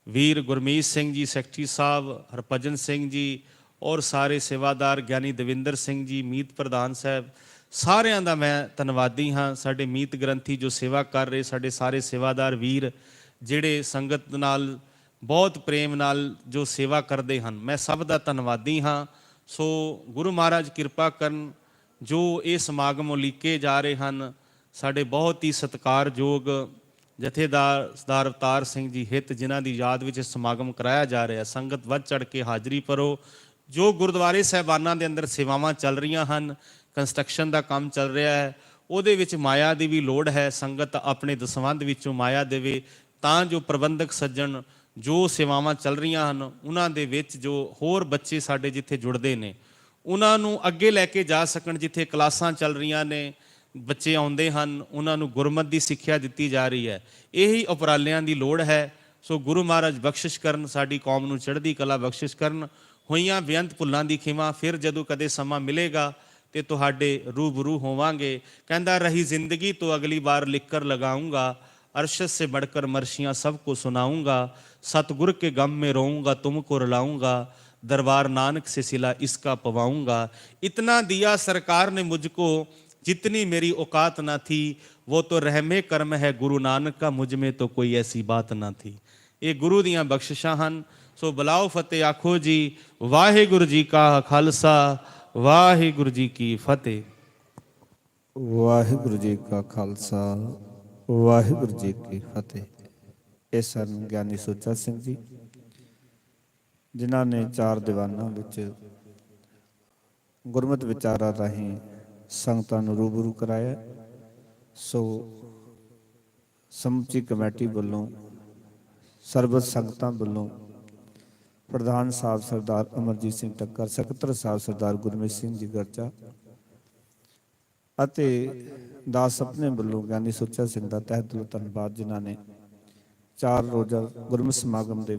ਵੀਰ ਗੁਰਮੀਤ ਸਿੰਘ ਜੀ ਸੈਕਟਰੀ ਸਾਹਿਬ, ਹਰਭਜਨ ਸਿੰਘ ਜੀ, ਔਰ ਸਾਰੇ ਸੇਵਾਦਾਰ, ਗਿਆਨੀ ਦਵਿੰਦਰ ਸਿੰਘ ਜੀ, ਮੀਤ ਪ੍ਰਧਾਨ ਸਾਹਿਬ, ਸਾਰਿਆਂ ਦਾ ਮੈਂ ਧੰਨਵਾਦੀ ਹਾਂ। ਸਾਡੇ ਮੀਤ ਗ੍ਰੰਥੀ ਜੋ ਸੇਵਾ ਕਰ ਰਹੇ, ਸਾਡੇ ਸਾਰੇ ਸੇਵਾਦਾਰ ਵੀਰ ਜਿਹੜੇ ਸੰਗਤ ਨਾਲ ਬਹੁਤ ਪ੍ਰੇਮ ਨਾਲ ਜੋ ਸੇਵਾ ਕਰਦੇ ਹਨ, ਮੈਂ ਸਭ ਦਾ ਧੰਨਵਾਦੀ ਹਾਂ। ਸੋ ਗੁਰੂ ਮਹਾਰਾਜ ਕਿਰਪਾ ਕਰਨ। ਜੋ ਇਹ ਸਮਾਗਮ ਉਲੀਕੇ ਜਾ ਰਹੇ ਹਨ, ਸਾਡੇ ਬਹੁਤ ਹੀ ਸਤਿਕਾਰਯੋਗ ਜਥੇਦਾਰ ਸਰਦਾਰ ਅਵਤਾਰ ਸਿੰਘ ਜੀ ਹਿੱਤ, ਜਿਨ੍ਹਾਂ ਦੀ ਯਾਦ ਵਿੱਚ ਸਮਾਗਮ ਕਰਾਇਆ ਜਾ ਰਿਹਾ। ਸੰਗਤ ਵੱਧ ਚੜ੍ਹ ਕੇ ਹਾਜ਼ਰੀ ਭਰੋ। ਜੋ ਗੁਰਦੁਆਰੇ ਸਾਹਿਬਾਨਾਂ ਦੇ ਅੰਦਰ ਸੇਵਾਵਾਂ ਚੱਲ ਰਹੀਆਂ ਹਨ, ਕੰਸਟਰਕਸ਼ਨ ਦਾ ਕੰਮ ਚੱਲ ਰਿਹਾ ਹੈ, ਉਹਦੇ ਵਿੱਚ ਮਾਇਆ ਦੀ ਵੀ ਲੋੜ ਹੈ। ਸੰਗਤ ਆਪਣੇ ਦਸਵੰਧ ਵਿੱਚੋਂ ਮਾਇਆ ਦੇਵੇ, ਤਾਂ ਜੋ ਪ੍ਰਬੰਧਕ ਸੱਜਣ ਜੋ ਸੇਵਾਵਾਂ ਚੱਲ ਰਹੀਆਂ ਹਨ, ਉਹਨਾਂ ਦੇ ਵਿੱਚ ਜੋ ਹੋਰ ਬੱਚੇ ਸਾਡੇ ਜਿੱਥੇ ਜੁੜਦੇ ਨੇ, ਉਹਨਾਂ ਨੂੰ ਅੱਗੇ ਲੈ ਕੇ ਜਾ ਸਕਣ। ਜਿੱਥੇ ਕਲਾਸਾਂ ਚੱਲ ਰਹੀਆਂ ਨੇ, ਬੱਚੇ ਆਉਂਦੇ ਹਨ, ਉਹਨਾਂ ਨੂੰ ਗੁਰਮਤਿ ਦੀ ਸਿੱਖਿਆ ਦਿੱਤੀ ਜਾ ਰਹੀ ਹੈ। ਇਹੀ ਉਪਰਾਲਿਆਂ ਦੀ ਲੋੜ ਹੈ। ਸੋ ਗੁਰੂ ਮਹਾਰਾਜ ਬਖਸ਼ਿਸ਼ ਕਰਨ, ਸਾਡੀ ਕੌਮ ਨੂੰ ਚੜ੍ਹਦੀ ਕਲਾ ਬਖਸ਼ਿਸ਼ ਕਰਨ। ਹੋਈਆਂ ਬੇਅੰਤ ਭੁੱਲਾਂ ਦੀ ਖਿਮਾ। ਫਿਰ ਜਦੋਂ ਕਦੇ ਸਮਾਂ ਮਿਲੇਗਾ ਤੇ ਤੁਹਾਡੇ रूबरू होवांगे। कहता रही जिंदगी तो अगली बार लिख कर लगाऊंगा, अरशद से बढ़कर मर्शियाँ सबको सुनाऊंगा, सतगुर के गम में रोऊंगा, तुमको रुलाऊंगा, दरबार नानक से सिला इसका पवाऊंगा। इतना दिया सरकार ने मुझको जितनी मेरी औकात ना थी, वो तो रहमे कर्म है गुरु नानक का, मुझ में तो कोई ऐसी बात ना थी। ये गुरु दियाँ बख्शिशां हन। सो बुलाओ फतेह आखो जी, वाहिगुरु जी का खालसा, वाहिगुरु जी की फतेह। वाहिगुरु जी का खालसा, वाहिगुरु जी की फतेह। ਇਹ ਸਨ ਗਿਆਨੀ ਸੁੱਚਾ ਸਿੰਘ ਜੀ, ਜਿਨ੍ਹਾਂ ਨੇ 4 ਦੀਵਾਨਾਂ ਵਿੱਚ ਗੁਰਮਤਿ ਵਿਚਾਰਾਂ ਰਾਹੀਂ ਸੰਗਤਾਂ ਨੂੰ ਰੂਬਰੂ ਕਰਾਇਆ। ਸੋ ਸਮੁੱਚੀ ਕਮੇਟੀ ਵੱਲੋਂ, ਸਰਬਤ ਸੰਗਤਾਂ ਵੱਲੋਂ ਪ੍ਰਧਾਨ ਸਾਹਿਬ ਸਰਦਾਰ ਅਮਰਜੀਤ ਸਿੰਘ ਟੱਕਰ, ਸਕੱਤਰ ਸਾਹਿਬ ਸਰਦਾਰ ਗੁਰਮੀਤ ਸਿੰਘ ਜੀ ਗਰਚਾ ਅਤੇ ਦਾਸ ਆਪਣੇ ਵੱਲੋਂ ਗਿਆਨੀ ਸੁੱਚਾ ਸਿੰਘ ਦਾ ਤਹਿ ਦਿਲੋਂ ਧੰਨਵਾਦ, ਜਿਨ੍ਹਾਂ ਨੇ 4 ਰੋਜ਼ਾ ਗੁਰਮਤਿ ਸਮਾਗਮ ਦੇ ਵਿੱਚ